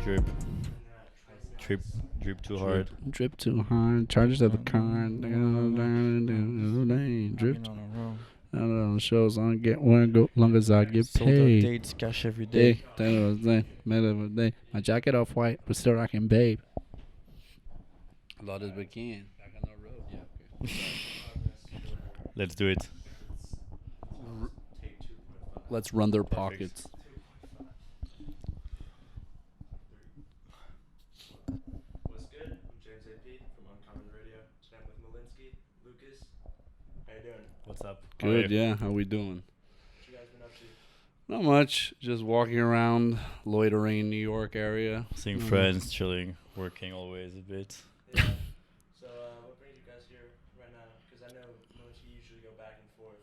drip. Drip, drip too hard. Drip too hard. Charges at the car. Dripped. I don't know. Shows on get one go long as I get Sold out paid. dates, cash every day. That was the middle of the day. My jacket off white, but still rocking babe. Lot as we can. Back on the road. Yeah. Okay. Let's do it. Let's run their Perfect. pockets. What's good? I'm James AP from Uncommon Radio. Today I'm with Millinsky, Lucas. How you doing? What's up? Good, yeah. How we doing? What you guys been up to? Not much. Just walking around, loitering in New York area. Seeing friends, chilling, working always a bit. Yeah. So, what brings you guys here right now? Because I know Millinsky usually go back and forth.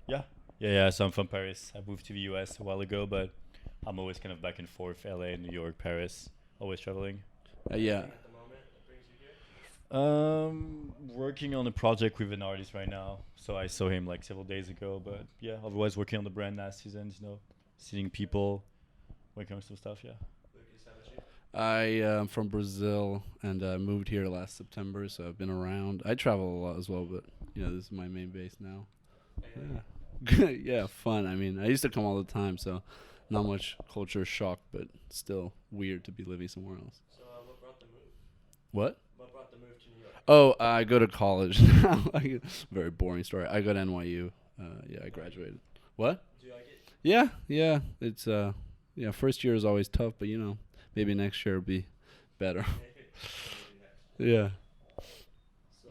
Yeah. So I'm from Paris. I moved to the US a while ago, but I'm always kind of back and forth. LA, New York, Paris. Always traveling. Yeah. At the moment, what brings you here? Working on a project with an artist right now. So I saw him like several days ago, but yeah, otherwise working on the brand NASASEASONS, seeing people, working on some stuff, yeah. Lucas, how about you? I am from Brazil and moved here last September, so I've been around. I travel a lot as well, but this is my main base now. Yeah. Yeah, fun. I mean, I used to come all the time, so not much culture shock, but still weird to be living somewhere else. So, what brought the move? What? What brought the move to New York? Oh, I go to college now. Very boring story. I go to NYU. Yeah, I graduated. What? Do you like it? Yeah. It's first year is always tough, but maybe next year will be better. Maybe next. Yeah. So,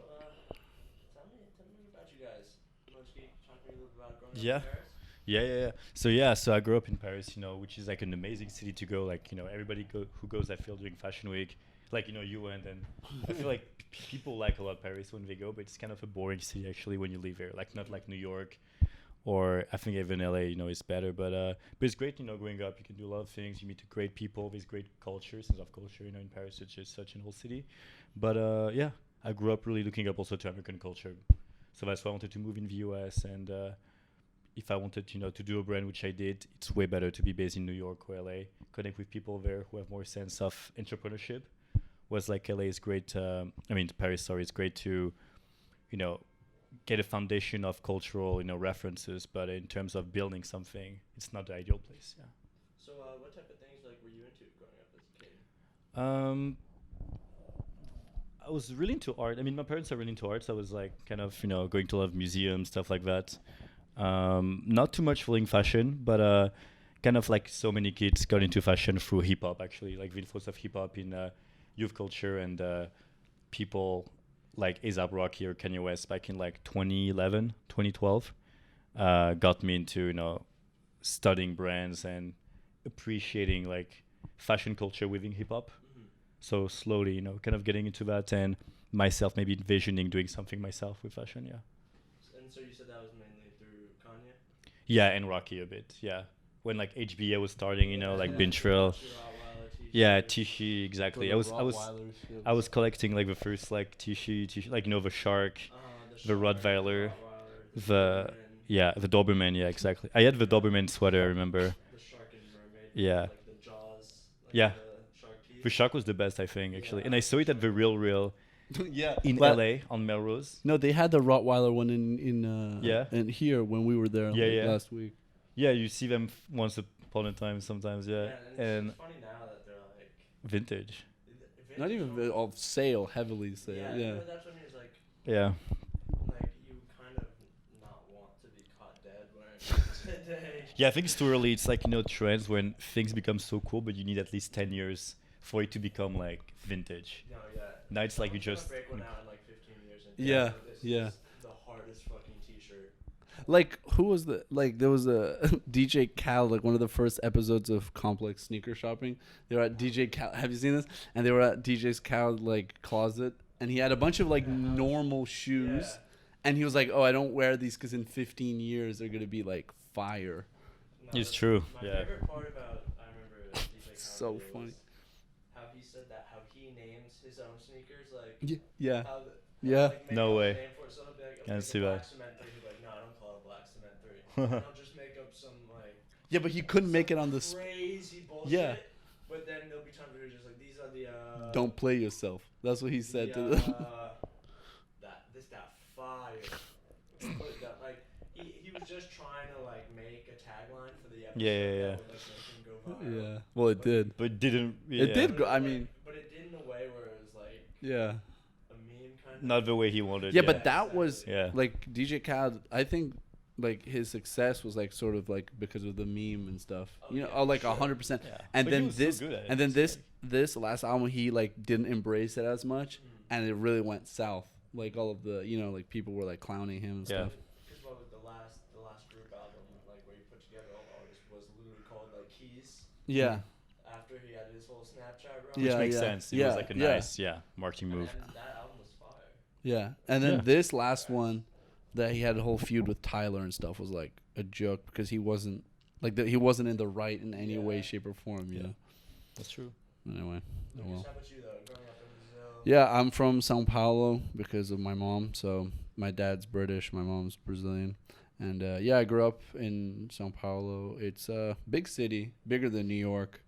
tell me about you guys. Millinsky, talk to me a little bit about growing Yeah. up in Paris. Yeah. So I grew up in Paris, which is like an amazing city to go. Like, everybody who goes, I feel, during Fashion Week, like, you went, and I feel like people like a lot Paris when they go, but it's kind of a boring city actually when you live here. Like, not like New York, or I think even LA, is better. But it's great, growing up. You can do a lot of things. You meet great people. There's great culture, sense of culture, in Paris. It's just such an old city. But yeah, I grew up really looking up also to American culture. So that's why I wanted to move in the US. And if I wanted, to do a brand, which I did, it's way better to be based in New York or LA, connect with people there who have more sense of entrepreneurship. Was like LA is great. Paris, sorry, is great to, get a foundation of cultural, references. But in terms of building something, it's not the ideal place. Yeah. So, what type of things were you into growing up as a kid? I was really into art. My parents are really into art, so I was like kind of, going to a lot of museums, stuff like that. Not too much following fashion, but kind of like so many kids got into fashion through hip hop, actually, like the influence of hip hop in youth culture, and people like A$AP Rocky or Kanye West back in like 2011, 2012 got me into, studying brands and appreciating like fashion culture within hip hop. Mm-hmm. So slowly, kind of getting into that, and myself maybe envisioning doing something myself with fashion, yeah. And so you said that was mainly through Kanye? Yeah, and Rocky a bit, yeah. When like HBA was starting, like Binge Trail. Yeah, Tishy, exactly. I was collecting like the first like Tishy, like the shark, the Rottweiler, the Doberman, yeah, exactly. I had the Doberman sweater, I remember. The shark and mermaid. Yeah. Like the jaws. Yeah. The shark teeth. The shark was the best, I think, actually. And I saw it at the Real Yeah. in LA on Melrose. No, they had the Rottweiler one in here when we were there last week. Yeah, you see them once upon a time sometimes, yeah. And it's funny now that they're like vintage. Not even off sale, heavily sale. Yeah. But that's what I mean. It's like Yeah. you kind of not want to be caught dead wearing it today. Yeah, I think it's too early. It's like, trends when things become so cool, but you need at least 10 years for it to become like vintage. No, yeah. Now it's like you just... break one out in like 15 years. And Yeah, this yeah. is the hardest fucking t-shirt. Like, who was there was a DJ Khaled, like one of the first episodes of Complex Sneaker Shopping. They were at DJ Khaled. Have you seen this? And they were at DJ's Khaled, like, closet. And he had a bunch of, like, normal shoes. Yeah. And he was like, I don't wear these because in 15 years they're going to be, like, fire. No, It's true. My Yeah. favorite part about, I remember DJ Khaled So video funny. was how he said that, how he names his own sneakers, like, Yeah. how Yeah. like, make No up a way. name for it. So he'll be like, Can't make see a that. Black Cement 3. He'll be like, no, I don't call it Black Cement 3. And I'll just make up some, like, Yeah, but he couldn't make it on the... crazy bullshit. Yeah. But then don't play yourself. That's what he said to the, them. that fire. Put it down. Like he was just trying to like make a tagline for the episode Yeah. that would like make him go viral. Yeah. Well, it did. But didn't. Yeah. It did But go. it, I like, mean, but it did in a way where it was like yeah. a meme kind of. Not the way he wanted. Yeah, Yeah, but that was Yeah. like DJ Khaled. I think like his success was like sort of like because of the meme and stuff. Oh, You know, yeah, oh, like sure. 100%. Yeah. And But he then was so this, good at it, and then it's this, like- this last album, he like didn't embrace it as much, Mm. and it really went south. Like all of the, you know, like people were like clowning him and Yeah. stuff. Because what was the last group album like where you put together all the artists was literally called like Keys. Yeah, After he had his whole Snapchat run. Which Yeah, makes yeah. sense. It Yeah, was like a yeah. nice, marketing move. And that album was fire. yeah. And then Yeah. this last one, that he had a whole feud with Tyler and stuff, was like a joke because he wasn't like he wasn't in the right in any way, Yeah. shape, or form. You Yeah. know. That's true. Anyway. Oh, Lucas, well. how about you though? Growing up in Brazil. Yeah, I'm from São Paulo because of my mom. So my dad's British, my mom's Brazilian. And yeah, I grew up in São Paulo. It's a big city, bigger than New York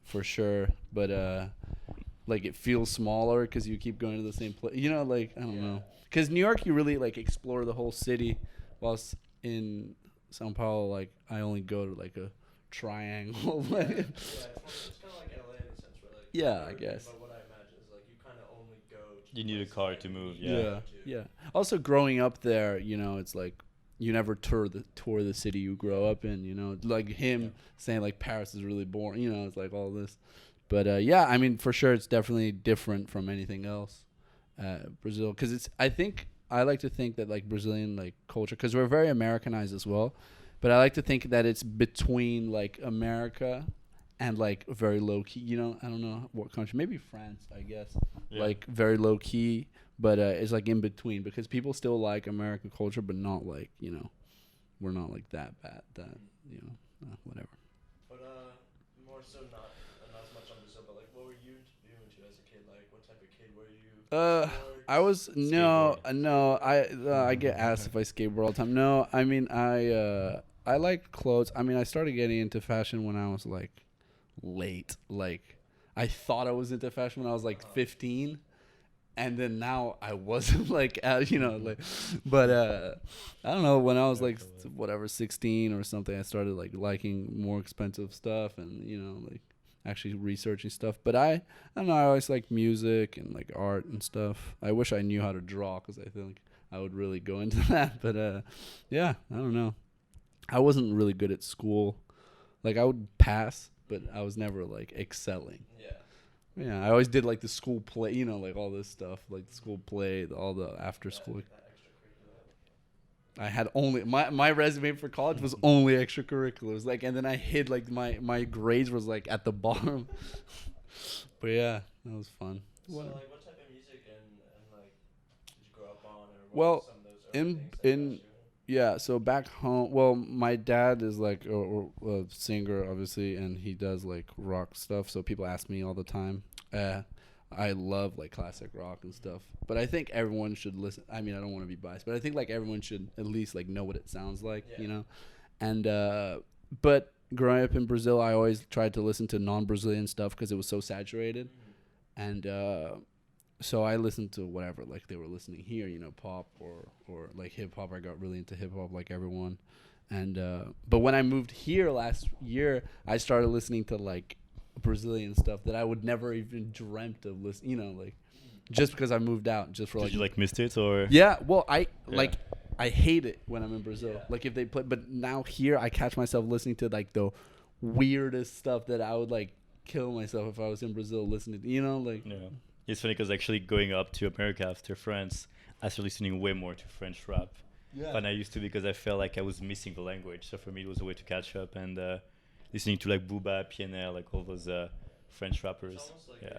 for sure. But like it feels smaller because you keep going to the same place. You know, like, I don't know. Because New York, you really like explore the whole city. Whilst in São Paulo, like I only go to like a triangle. Yeah, it's kind of like LA in a sense, where like. Yeah, I or- guess. But what I imagine is like you kind of only go. To You need a places car that to you move, need yeah. to Yeah, go to. yeah. Also, growing up there, you know, it's like you never tour the city you grow up in. You know, like him saying like Paris is really boring. You know, it's like all this. But yeah, I mean, for sure, it's definitely different from anything else. Brazil, because it's. I think I like to think that like Brazilian like culture, because we're very Americanized as well. But I like to think that it's between like America and like very low key. You know, I don't know what country. Maybe France, I guess. Yeah. Like very low key, but it's like in between because people still like American culture, but not like, you know, we're not like that bad. That, you know, whatever. But more so not as much on Brazil. But like, what were you into as a kid? Like, what type of kid were you? I was Skateboard. I get asked if I skateboard all the time. No, I mean I like clothes. I mean I started getting into fashion when I was like late. Like I thought I was into fashion when I was like 15, and then now I wasn't like you know like, but I don't know, when I was like whatever 16 or something, I started like liking more expensive stuff and, you know, like actually researching stuff. But I don't know, I always like music and like art and stuff. I wish I knew how to draw because I think I would really go into that. But yeah, I don't know. I wasn't really good at school. Like I would pass, but I was never like excelling. Yeah. Yeah, I always did like the school play, you know, like all this stuff, like the school play, all the after school. That extracurricular. I had only my resume for college was only extracurriculars, like, and then I hid like my grades was like at the bottom. But yeah, that was fun. So Whatever. like, what type of music and like did you grow up on, or what Well, were some of those early in- things that in- got you? Yeah, so back home, well, my dad is like a singer, obviously, and he does like rock stuff. So people ask me all the time. I love like classic rock and stuff, but I think everyone should listen. I mean, I don't want to be biased, but I think like everyone should at least like know what it sounds like, Yeah. you know. And but growing up in Brazil, I always tried to listen to non-Brazilian stuff because it was so saturated, and so I listened to whatever like they were listening here, you know, pop or like hip hop. I got really into hip hop like everyone, and but when I moved here last year, I started listening to like Brazilian stuff that I would never even dreamt of listening. You know, like just because I moved out, just for Did like you like missed it or? yeah. Well, I Yeah. like I hate it when I'm in Brazil. Yeah. Like if they play, but now here I catch myself listening to like the weirdest stuff that I would like kill myself if I was in Brazil listening to, you know, like Yeah. It's funny because actually going up to America after France, I started listening way more to French rap than I used to because I felt like I was missing the language. So for me, it was a way to catch up and listening to like Booba, PNL, like all those French rappers. It's almost like Yeah.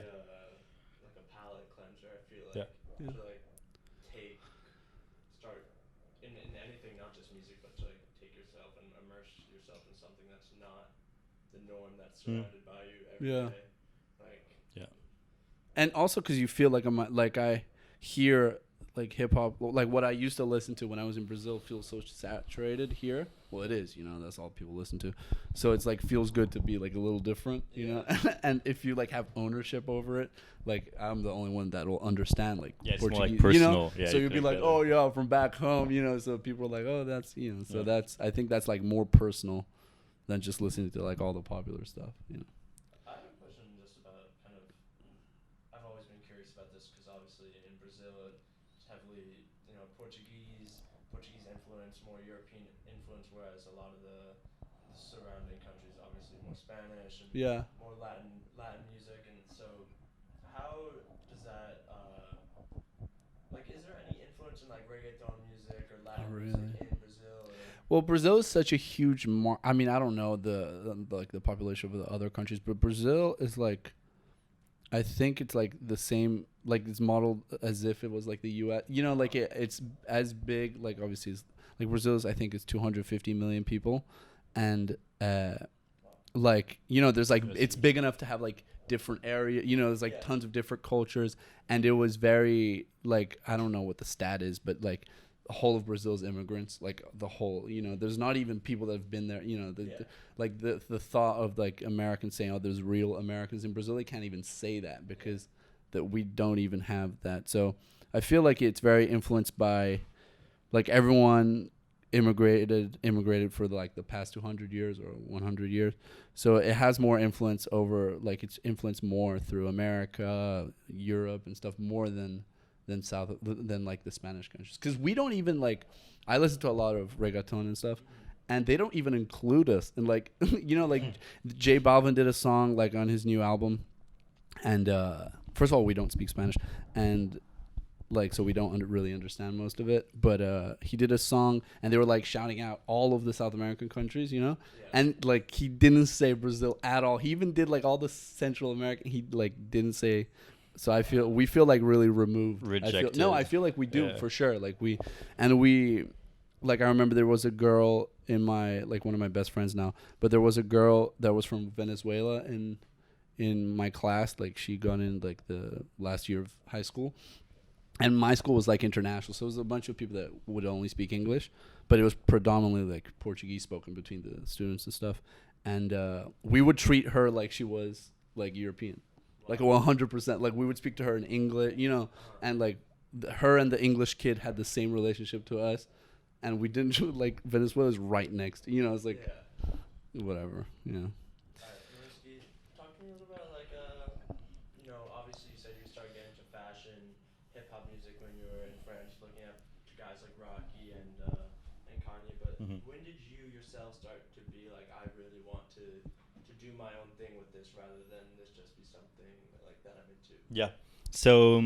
like a palate cleanser. I feel like Yeah. to like start in anything, not just music, but to like take yourself and immerse yourself in something that's not the norm that's surrounded by you every Yeah. day. Like and also because you feel like I hear like hip hop, like what I used to listen to when I was in Brazil, feels so saturated here. Well, it is, that's all people listen to. So it's like feels good to be like a little different, and if you like have ownership over it, like I'm the only one that will understand like it's more Portuguese, like personal. Yeah, so you'd be like, oh yeah, from back home, so people are like, oh that's so that's I think that's like more personal than just listening to like all the popular stuff. I have a question just about kind of. I've always been curious about this because obviously in Brazil it's heavily Portuguese influence, more European influence, whereas a lot of the surrounding countries obviously more Spanish and more Latin music, and so how does that like is there any influence in like reggaeton music or Latin music in Brazil? Well, Brazil is such a huge I mean, I don't know the population of the other countries, but Brazil is like, I think it's like the same, like it's modeled as if it was like the U.S. Like it's as big. Like obviously, like Brazil's I think it's 250 million people, and like there's like it's big enough to have like different area. There's like tons of different cultures, and it was very like I don't know what the stat is, but like the whole of Brazil's immigrants, like the whole, there's not even people that have been there, the thought of like Americans saying, oh, there's real Americans in Brazil, they can't even say that because that we don't even have that. So I feel like it's very influenced by like everyone immigrated for like the past 200 years or 100 years. So it has more influence over, like it's influenced more through America, Europe and stuff more than like the Spanish countries, because we don't even like, I listen to a lot of reggaeton and stuff, and they don't even include us. And like like J Balvin did a song like on his new album, and first of all we don't speak Spanish, and like so we don't really understand most of it, but he did a song and they were like shouting out all of the South American countries, and like he didn't say Brazil at all. He even did like all the Central American, he like didn't say. So we feel like really removed. Rejected. I feel like we do for sure. Like we, like I remember there was a girl in my, like one of my best friends now, but there was a girl that was from Venezuela in my class. Like she got in like the last year of high school, and my school was like international. So it was a bunch of people that would only speak English, but it was predominantly like Portuguese spoken between the students and stuff. And we would treat her like she was like European. Like 100%. Like we would speak to her in English, and like her and the English kid had the same relationship to us, and we didn't like Venezuela's right next. It's like whatever. Millinsky, talk to me a little about like obviously you said you started getting into fashion, hip hop music when you were in France, looking up to guys like Rocky and Kanye. But when did you yourself start to be like, I really want to do my own thing with this rather than this just be something like that I'm into? Yeah. So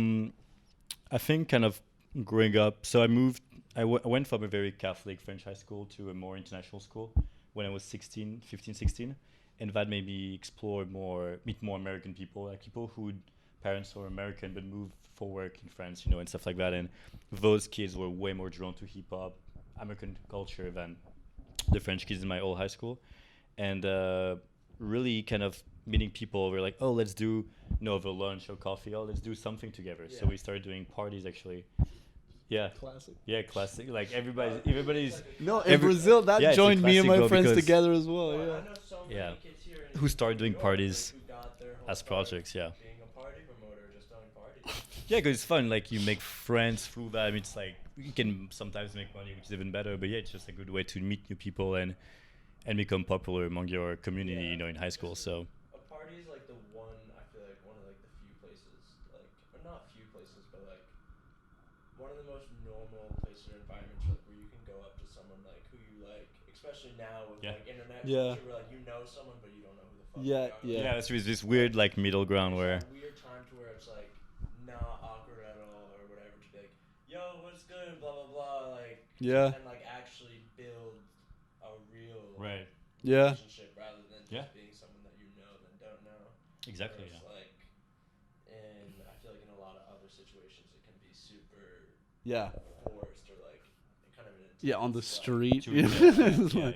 I think kind of growing up, so I went from a very Catholic French high school to a more international school when I was 15, 16. And that made me meet more American people, like people whose parents were American but moved for work in France, and stuff like that. And those kids were way more drawn to hip hop, American culture than the French kids in my old high school. And really kind of meeting people, we're like, oh, let's do over lunch or coffee, let's do something together. So we started doing parties actually. Classic. Like everybody's in Brazil that joined me and my friends together as well. I know so many kids here who started doing parties who got their whole as projects. being a party promoter, just throwing parties. Because it's fun. Like you make friends through that. I mean, it's like you can sometimes make money, which is even better. But it's just a good way to meet new people and become popular among your community, in high school. So a party is like the one, I feel like one of like the few places, like, or not few places, but like one of the most normal places or environments like where you can go up to someone like who you like, especially now with like internet culture, where like someone but you don't know who the fuck they are. It's this weird like middle ground where weird time to where it's like not awkward at all or whatever to be like, yo, what's good, blah blah blah, like and like actually build a real relationship rather than just being someone that you know and don't know. Exactly. Like, and I feel like in a lot of other situations it can be super forced or like kind of an on the street. For sure.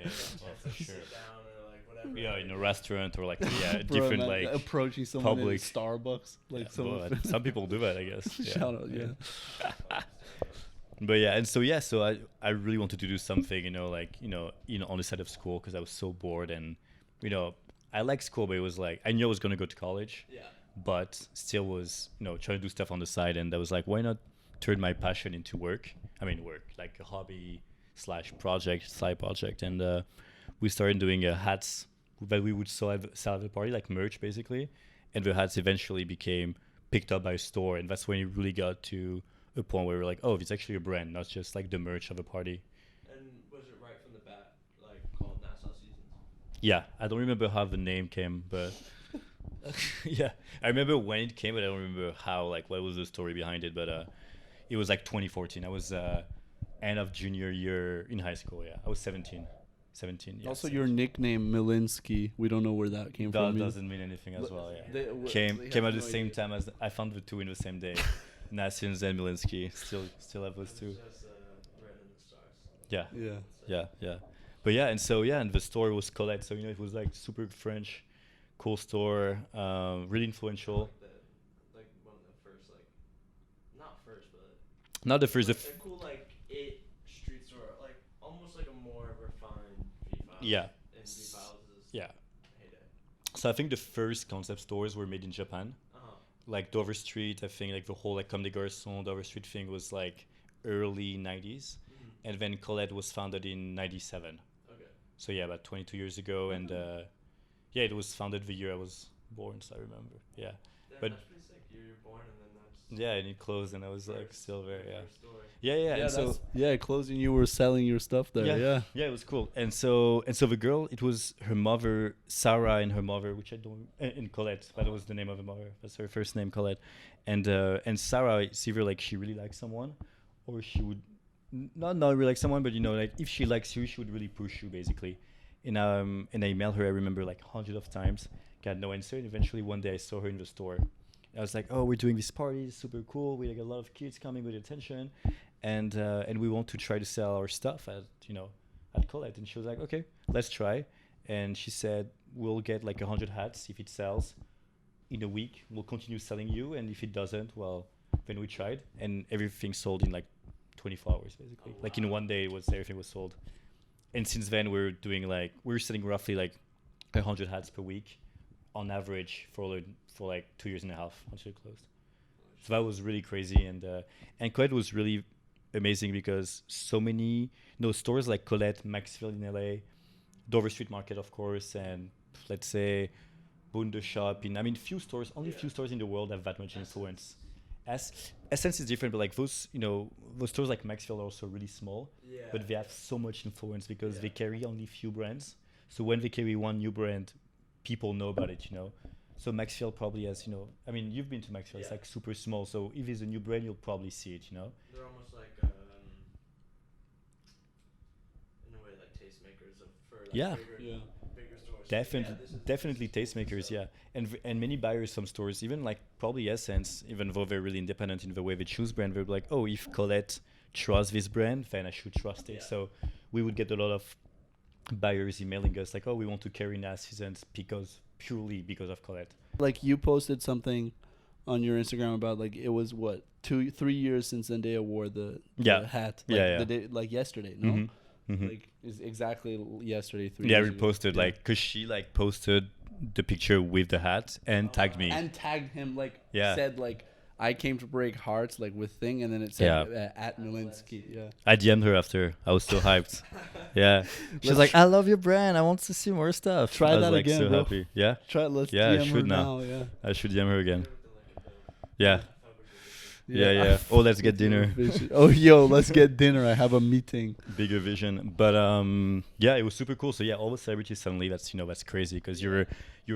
Sit down or like whatever. In a restaurant or like different like approaching someone public in Starbucks. Like some people do that, I guess. Shout out, But yeah, and so yeah, so I really wanted to do something, like on the side of school because I was so bored, and you know I like school, but it was like I knew I was gonna go to college, Yeah. but still was trying to do stuff on the side, and I was like, why not turn my passion into work? I mean, work like a hobby slash project, side project, and we started doing hats that we would sell at the party, like merch basically, and the hats eventually became picked up by a store, and that's when it really got to a point where we were like, oh, it's actually a brand, not just like the merch of a party. And was it right from the bat, like called NASA Seasons? Yeah, I don't remember how the name came, but yeah, I remember when it came, but I don't remember how, like, what was the story behind it. But it was like 2014. I was end of junior year in high school. Yeah, I was 17. 17. Yeah. Also, your 17. nickname Millinsky. We don't know where that came That from. doesn't mean anything as well. Yeah. They Came have at the no same idea. time as I found the two in the same day. Nassians and Milinsky. Still have those It two. was just written in the stars. Yeah. Yeah. That's it. Yeah. But yeah, and so yeah, and the store was Colette. So it was like super French, cool store, really influential. Like one of the first, like, not first, but Not the first. like a cool, like, it street store, like almost like a more refined V-Files. Yeah. And V-Files is Yeah. heyday. So I think the first concept stores were made in Japan. Uh-huh. Like Dover Street, I think like the whole like Comme des Garçons, Dover Street thing was like early 90s. Mm-hmm. And then Colette was founded in 97. Okay. So yeah, about 22 years ago. And yeah, it was founded the year I was born, so I remember. Yeah. Yeah, But- that's pretty sick. You're born and then that's Yeah, and it closed and I was like first- still there, your yeah. first story. Yeah, and so closing. You were selling your stuff there. Yeah. yeah, it was cool. And so the girl, it was her mother, Sarah, and her mother, which I don't, and Colette, that was the name of her mother. That's her first name, Colette. And Sarah, it's either like she really likes someone, or she would not really like someone, but like if she likes you, she would really push you basically. And I emailed her. I remember like hundreds of times, got no answer. And eventually one day I saw her in the store. I was like, oh, we're doing this party, it's super cool. We like a lot of kids coming with attention, and we want to try to sell our stuff at Colette. And she was like, okay, let's try. And she said, we'll get like 100 hats if it sells in a week. We'll continue selling you, and if it doesn't, well, then we tried, and everything sold in like 24 hours basically. Oh, Like in wow. one day, everything was sold. And since then, we're selling roughly like 100 hats per week on average for like 2 years and a half until it closed. So that was really crazy, and Colette was really amazing because so many stores like Colette, Maxfield in LA, Dover Street Market of course, and let's say Bunde Shop few stores, only few stores in the world have that much influence. Essence is different, but like those stores like Maxfield are also really small, Yeah. but they have so much influence because Yeah. they carry only few brands. So when they carry one new brand, people know about it. So Maxfield probably has you've been to Maxfield. It's Yeah. like super small. So if there's a new brand, you'll probably see it. They're almost like in a way like tastemakers for like Yeah. bigger stores. Definitely, Yeah, this is definitely cool tastemakers, stuff. yeah, and many buyers, some stores, even like probably Essence, even though they're really independent in the way they choose brand, they're like, oh, if Colette trusts this brand, then I should trust it. Yeah. So we would get a lot of buyers emailing us like, oh, we want to carry NASASEASONS purely because of Colette. Like you posted something on your Instagram about like it was what 2-3 years since Zendaya wore the Yeah. hat. Yeah, Like, yeah. The day, like yesterday. No. Mhm. Mhm. Like is exactly yesterday. 3 Yeah, years we ago. posted Yeah. like, cause she like posted the picture with the hat and tagged me. And tagged him like Yeah. said like I came to break hearts like with thing and then it said Yeah. at Millinsky. Yeah. I DM'd her after. I was so hyped. Yeah. She's Let's like, I love your brand. I want to see more stuff. Try I was that like again, so bro. happy. Yeah. Try let's Yeah, I DM her should now. Yeah. I should DM her again. With the, like, a bill. Yeah. Yeah. Oh, let's get dinner. Oh, yo, let's get dinner. I have a meeting. Bigger vision. But yeah, it was super cool. So yeah, all the celebrities suddenly that's crazy because you're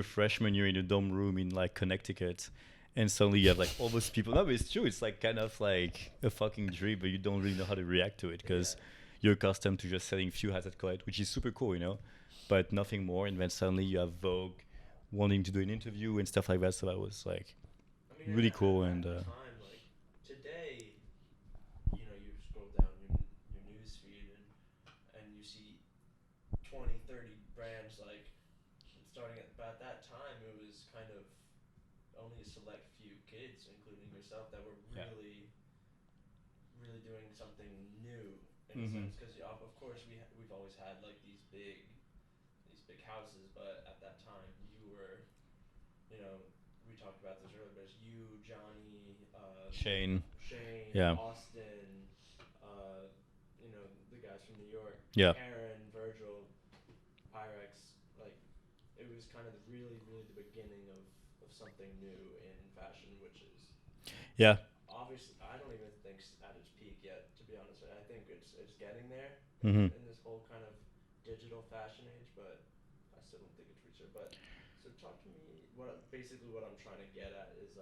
freshman, you're in a dorm room in like Connecticut, and suddenly you have like all those people. No, but it's true. It's like kind of like a fucking dream, but you don't really know how to react to it because you're accustomed to just selling few hats at Colette, which is super cool, but nothing more. And then suddenly you have Vogue wanting to do an interview and stuff like that. So that was like really cool and. At the time, like today, you scroll down your news feed and you see 20, 30 brands like starting at that time it was kind of only a select few kids, including yourself, that were Yeah. really doing something new in a sense, because of course we've always had like these big houses, but at that time you were, you know, we talked about this earlier, but it's you, Johnny, Shane. Shane, Yeah. Austin, you know, the guys from New York, Yeah. Aaron, Virgil, Pyrex. Like, it was kind of really, really the beginning of something new in fashion, which is Yeah. obviously, I don't even think at its peak yet, to be honest. I think it's getting there Mm-hmm. in this whole kind of digital fashion age, but I still don't think it's reached there. But so talk to me. Basically what I'm trying to get at is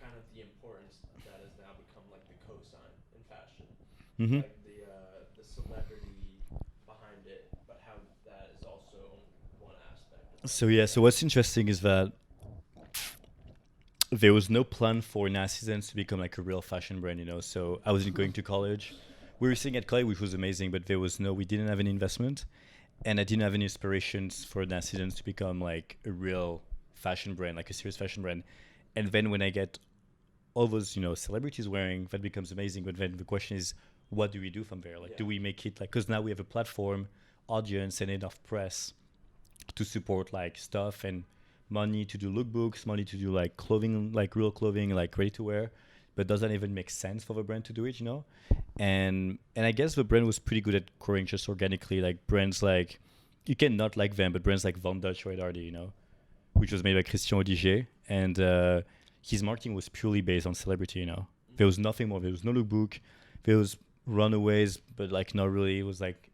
kind of the importance that has now become like the cosign in fashion, Mm-hmm. like the celebrity behind it, but how that is also one aspect of So yeah, so what's interesting is that there was no plan for NASASEASONS to become like a real fashion brand, you know. So I wasn't going to college. We were sitting at college, which was amazing, but we didn't have any investment, and I didn't have any aspirations for NASASEASONS to become like a real fashion brand, like a serious fashion brand. And then when I get all those, you know, celebrities wearing, that becomes amazing. But then the question is, what do we do from there? Like, do we make it like, because now we have a platform, audience, and enough press to support like stuff and money to do lookbooks, money to do like clothing, like real clothing, like ready to wear, but doesn't even make sense for the brand to do it, you know. And I guess the brand was pretty good at growing just organically. Like brands like, you can not like them, but brands like Von Dutch Red Hardy, you know, which was made by Christian Odiger, and his marketing was purely based on celebrity, you know. There was nothing more. There was no lookbook. There was runaways, but like not really. It was like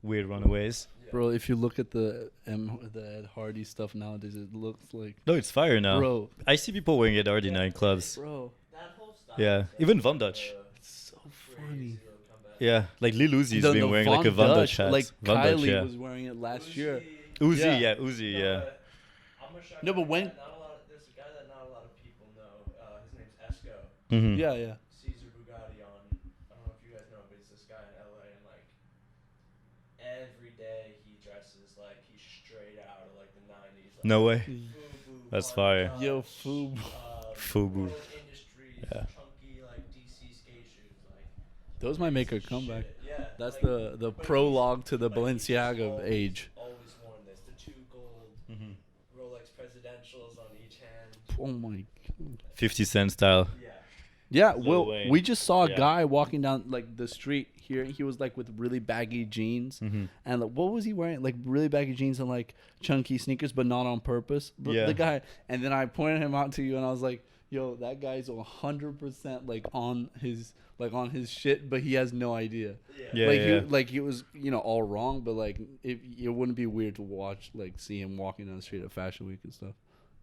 weird runaways. Bro, if you look at the Ed Hardy stuff nowadays, it looks like, No, it's fire now. bro, I see people wearing Ed Hardy now in clubs. bro, that whole style. Yeah, even Von Dutch. it's so funny. Yeah, like Lil Uzi's The been wearing like a Von Dutch hat. like Von Kylie Dutch, yeah. was wearing it last year. Uzi, Yeah. Uzi, yeah. I'm gonna shout No, but out when- that not a lot there's a guy that not a lot of people know. His name's Esco. Mm-hmm. Yeah. Caesar Bugatti on. I don't know if you guys know, but he's this guy in LA, and like every day he dresses like he's straight out of like the '90s. Like, No way. FUBU, That's Von fire. Dutch, Yo, FUBU. FUBU. World Industries, Yeah. chunky like DC skate shoes, like Those might make a crazy comeback. shit. Yeah, That's like, the but he's- prologue to the but he's just Balenciaga always- age. Always worn this. The 2 gold Mm-hmm. Rolex Presidentials on each hand. Oh my. 50 Cent style. Yeah. Yeah, Lil well, Wayne. we just saw a Yeah. guy walking down like the street here. He was like with really baggy jeans, Mm-hmm. and like, what was he wearing? Like really baggy jeans and like chunky sneakers, but not on purpose. Yeah. The guy, and then I pointed him out to you, and I was like, "Yo, that guy's 100% like on his shit, but he has no idea." Yeah, like yeah. He, like it was all wrong, but like it wouldn't be weird to see him walking down the street at Fashion Week and stuff.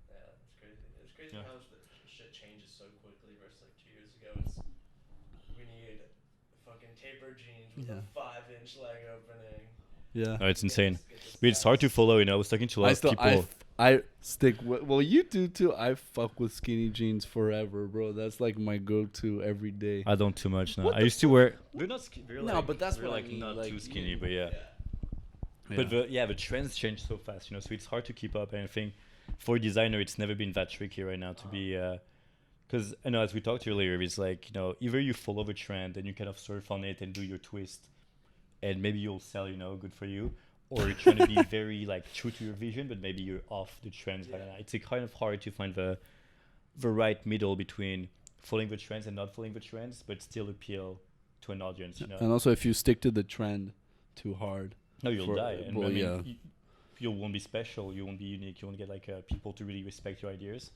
Yeah, it's crazy. It's crazy Yeah. how shit changes so quickly versus like 2 years ago. It's we need fucking taper jeans with Yeah. a 5-inch leg opening. Yeah. Oh, it's insane. Get this But it's hard to follow, you know. I was talking to a lot of people. I stick with, well, you do too. I fuck with skinny jeans forever, bro. That's like my go-to every day. I don't too much now. What I the used to wear. They're not skinny. No, but that's they're what I like mean, not like, too skinny, but yeah. Yeah. But the trends change so fast, you know. So it's hard to keep up. And I think for a designer, it's never been that tricky right now to be. Because I know, as we talked earlier, it's like, you know, either you follow the trend and you kind of surf on it and do your twist, and maybe you'll sell, you know, good for you. Or you're trying to be very like true to your vision, but maybe you're off the trends. Yeah. It's kind of hard to find the right middle between following the trends and not following the trends, but still appeal to an audience. You know, And also, if you stick to the trend too hard, no, you'll die. And well, I mean, yeah. you won't be special. You won't be unique. You won't get like people to really respect your ideas.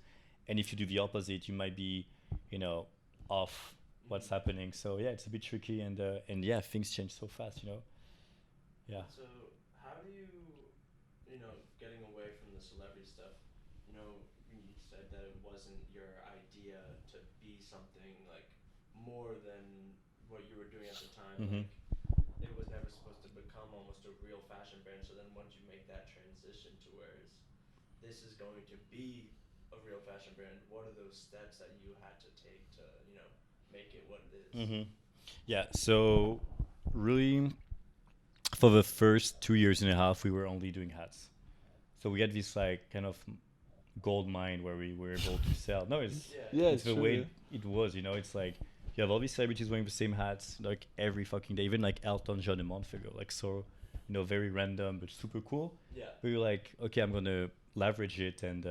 And if you do the opposite, you might be, you know, off what's happening. So yeah, it's a bit tricky, and yeah, things change so fast. You know, yeah. So how do you, getting away from the celebrity stuff, you said that it wasn't your idea to be something like more than what you were doing at the time. Mhm. Like, it was never supposed to become almost a real fashion brand. So then once you make that transition to where this is going to be a real fashion brand, what are those steps that you had to take to, make it what it is? Mm-hmm. Yeah. So really, for the first 2 years and a half, we were only doing hats. So we had this like kind of gold mine where we were able to sell. No, it's Yeah, it's the way it was. You know, it's like you have all these celebrities wearing the same hats like every fucking day, even like Elton John a month ago, like so, very random but super cool. Yeah. We were like, okay, I'm gonna leverage it, and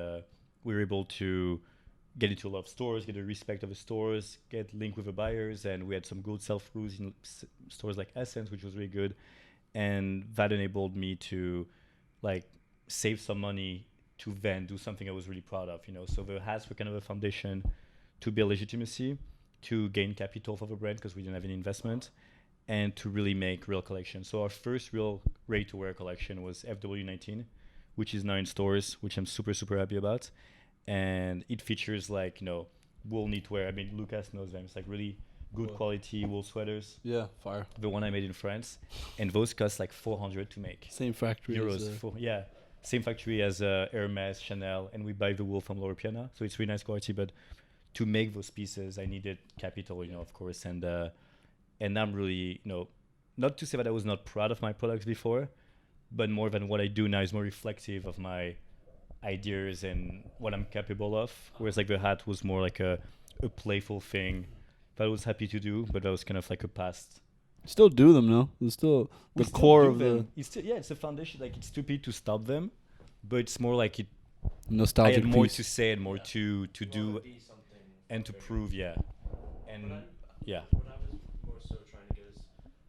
we were able to get into a lot of stores, get the respect of the stores, get linked with the buyers, and we had some good sell-throughs in stores like Essence, which was really good, and that enabled me to like save some money to then do something I was really proud of. So the hats were kind of a foundation to build legitimacy, to gain capital for the brand because we didn't have any investment, and to really make real collections. So our first real ready-to-wear collection was FW19, which is now in stores, which I'm super, super happy about. And it features like, wool knitwear. I mean, Lucas knows them. It's like really good Cool. quality wool sweaters. Yeah, fire. The one I made in France. And those cost like 400 to make. Same factory. Euros. Yeah. Same factory as Hermes, Chanel, and we buy the wool from Lower Piana. So it's really nice quality. But to make those pieces, I needed capital, of course. And I'm really, not to say that I was not proud of my products before, but more than what I do now is more reflective of my ideas and what I'm capable of. Whereas like the hat was more like a playful thing that I was happy to do, but that was kind of like a past. Still do them, no? It's still We the still core do of them. the It's still, it's a foundation. Like it's stupid to stop them, but it's more like I nostalgic had more piece. to say and more to You do wanna be something and to bigger. prove, yeah. And What yeah. What I was more so trying to get is,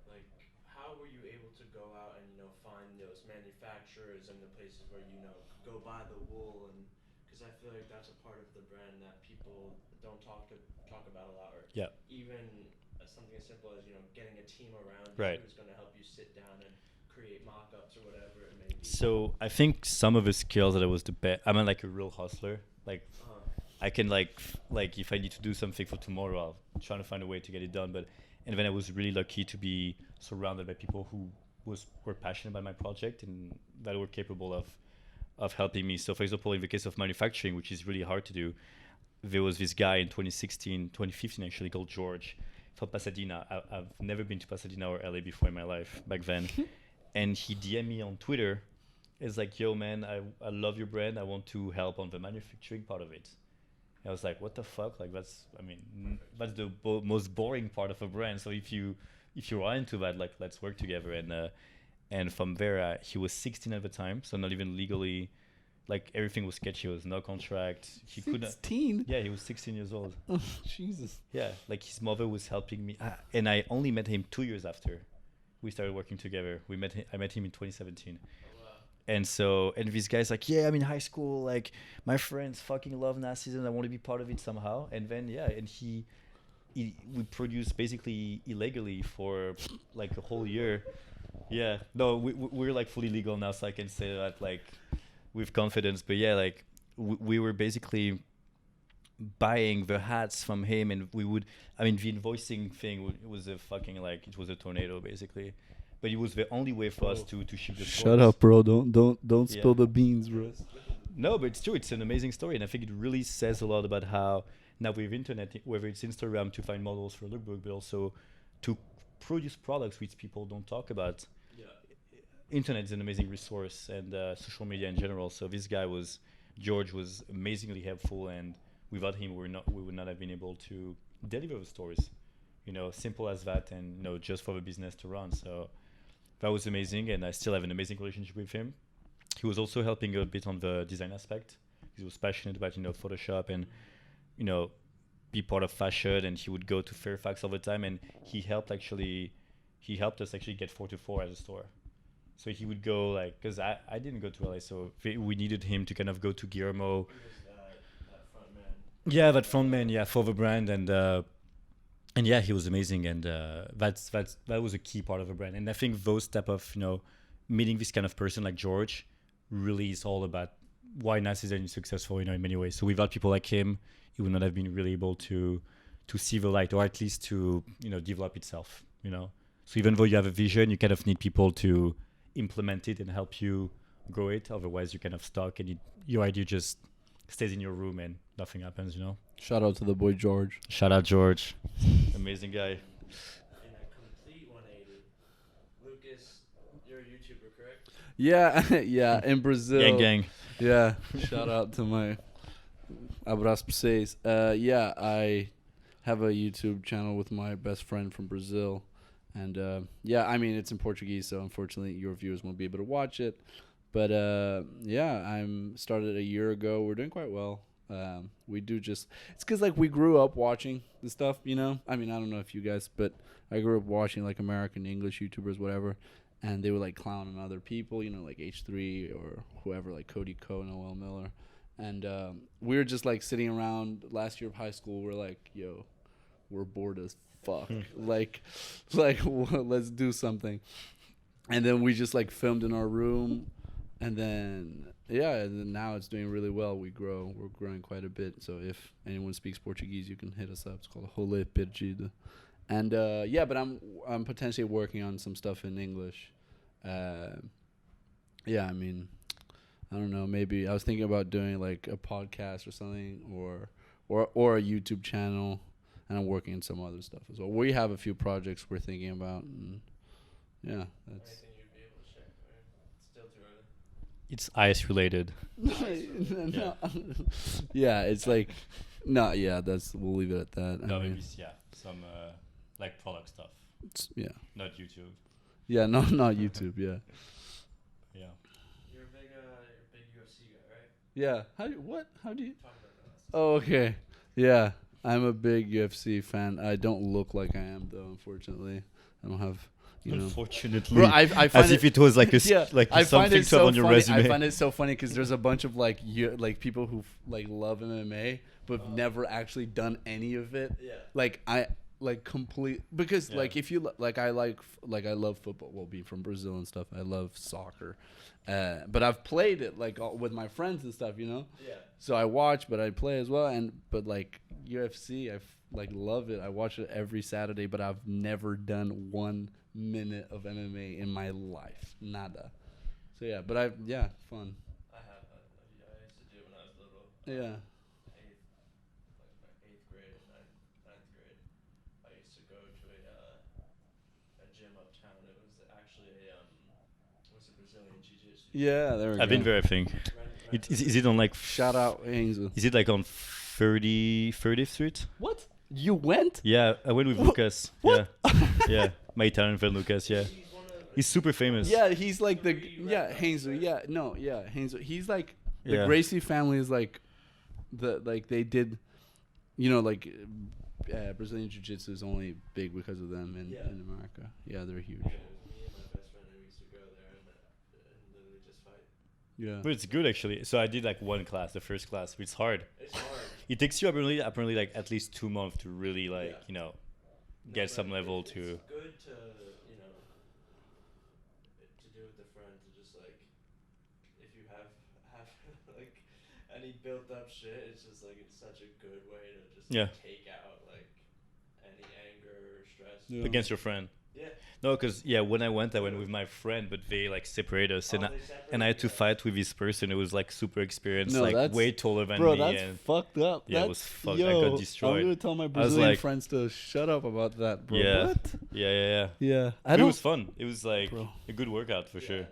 like, how were you able to go out and find those manufacturers and the places where go buy the wool, and because I feel like that's a part of the brand that people don't talk about a lot, or Yeah. even something as simple as getting a team around you Right. who's going to help you sit down and create mock-ups or whatever it may be. So I think some of the skills that I was the best. I'm like a real hustler. Like I can like if I need to do something for tomorrow, I'll try to find a way to get it done. And then I was really lucky to be surrounded by people who were passionate about my project and that were capable of helping me. So for example, in the case of manufacturing, which is really hard to do, there was this guy in 2015 actually, called George from Pasadena. I've never been to Pasadena or LA before in my life back then. And he DM'd me on Twitter. It's like, yo man, I love your brand. I want to help on the manufacturing part of it. And I was like, what the fuck? Like that's the most boring part of a brand. So if you are into that, like let's work together. And from there, he was 16 at the time, so not even legally, like everything was sketchy. There was no contract. He couldn't. 16? Yeah, he was 16 years old. Oh, Jesus. Yeah, like his mother was helping me, and I only met him 2 years after we started working together. I met him in 2017. And this guy's like, yeah, I'm in high school. Like my friends fucking love NASASEASONS. I want to be part of it somehow. And then we produced basically illegally for like a whole year. Yeah, no, we're like fully legal now, so I can say that like with confidence. But yeah, like we were basically buying the hats from him, and the invoicing thing was a fucking it was a tornado basically. But it was the only way for us to ship the Shut stores. up, bro. Don't Yeah. spill the beans, bro. No, but it's true. It's an amazing story, and I think it really says a lot about how now with internet, whether it's Instagram to find models for lookbook, but also to produce products which people don't talk about. Yeah. Internet is an amazing resource, and social media in general. So this guy George was amazingly helpful, and without him, we would not have been able to deliver the stores. Simple as that, and just for the business to run. So that was amazing, and I still have an amazing relationship with him. He was also helping a bit on the design aspect. He was passionate about Photoshop and be part of fashion, and he would go to Fairfax all the time, and he helped us actually get 424 as a store. So he would go because I didn't go to LA, so we needed him to kind of go to Guillermo. He was that front man. Yeah, that front man, yeah, for the brand, and yeah, he was amazing, and that was a key part of the brand. And I think those type of meeting this kind of person like George really is all about why NASASEASONS is successful, in many ways. So without people like him, it would not have been really able to see the light, or at least to develop itself. So even though you have a vision, you kind of need people to implement it and help you grow it. Otherwise, you're kind of stuck, and your idea just stays in your room and nothing happens. Shout out to the boy George. Shout out George, amazing guy. In a complete 180, Lucas, you're a YouTuber, correct? Yeah, yeah, in Brazil. Gang gang. Yeah, shout out to my abraço pra vocês. Yeah, have a YouTube channel with my best friend from Brazil. And yeah, I mean, it's in Portuguese, so unfortunately your viewers won't be able to watch it. But yeah, I'm started a year ago. We're doing quite well. We do just, it's because like we grew up watching the stuff, you know. I mean, I don't know if you guys, but I grew up watching like American English YouTubers, whatever, and they would like clown on other people, you know, like H3 or whoever, like Cody Ko, Noel Miller, and we were just like sitting around last year of high school. We're like, yo, we're bored as fuck, like let's do something, and then we just like filmed in our room. And then, yeah, and then now it's doing really well. We're growing quite a bit. So if anyone speaks Portuguese, you can hit us up. It's called Rolê Perdido. And, yeah, but I'm potentially working on some stuff in English. Yeah, I mean, I don't know. Maybe I was thinking about doing, like, a podcast or something or a YouTube channel. And I'm working on some other stuff as well. We have a few projects we're thinking about. And, yeah, that's... Anything you'd be able to share? Or it's still too early. It's ice related. No. Yeah, it's like, no, yeah, we'll leave it at that. No, I mean, maybe some like product stuff. Yeah. Not YouTube. Yeah, no, not YouTube. Yeah. Yeah. You're a big UFC guy, right? Yeah. How do you? Talk about that. Oh, okay. Yeah, I'm a big UFC fan. I don't look like I am though. Unfortunately, I don't have. You know. Unfortunately, Bro, I find as if it was like a yeah, like I find something it to so have on your funny. resume. I find it so funny because there's a bunch of like people who like love MMA but never actually done any of it. Yeah. Like I like complete because Yeah. like if you like I love football. Well, being from Brazil and stuff, I love soccer. But I've played it like with my friends and stuff, you know. Yeah. So I watch, but I play as well. But like UFC, like love it. I watch it every Saturday, but I've never done 1 minute of MMA in my life, nada. So yeah, but fun. I used to do it when I was little. Yeah. Eighth grade and ninth grade. I used to go to a gym uptown. It was actually a Brazilian jiu-jitsu. Yeah, there we go. I've been there, I think. Is it on like Shout out Hazel. Is it like on 30th Street? What? You went? Yeah, I went with Lucas. What? Yeah, yeah, my Italian friend Lucas. Yeah, he's super famous. Yeah, he's like Hazel. Yeah, no, yeah, Hazel. He's like the Yeah. Gracie family is like they did, you know, like Brazilian Jiu-Jitsu is only big because of them in America. Yeah, they're huge. It was me and my best friend who used to go there and literally just fight. Yeah. But it's good actually. So I did like one class, the first class. But it's hard. It's hard. It takes you apparently like at least 2 months to really like you know get some level It's to. good to to do with a friend to just like if you have like any built up shit, it's just like it's such a good way to just take out like any anger or stress. Yeah. Against your friend. Yeah. No, because when I went with my friend, but they like separated us, and I had to fight with this person who was like super experienced, No, like that's- way taller than Bro, me. that's and fucked up. Yeah, it That's, was fucked. Yo, I got destroyed. I'm gonna tell my was Brazilian like- friends to shut up about that, bro. Yeah. What? Yeah. Yeah. It was fun. It was like Bro. a good workout for sure.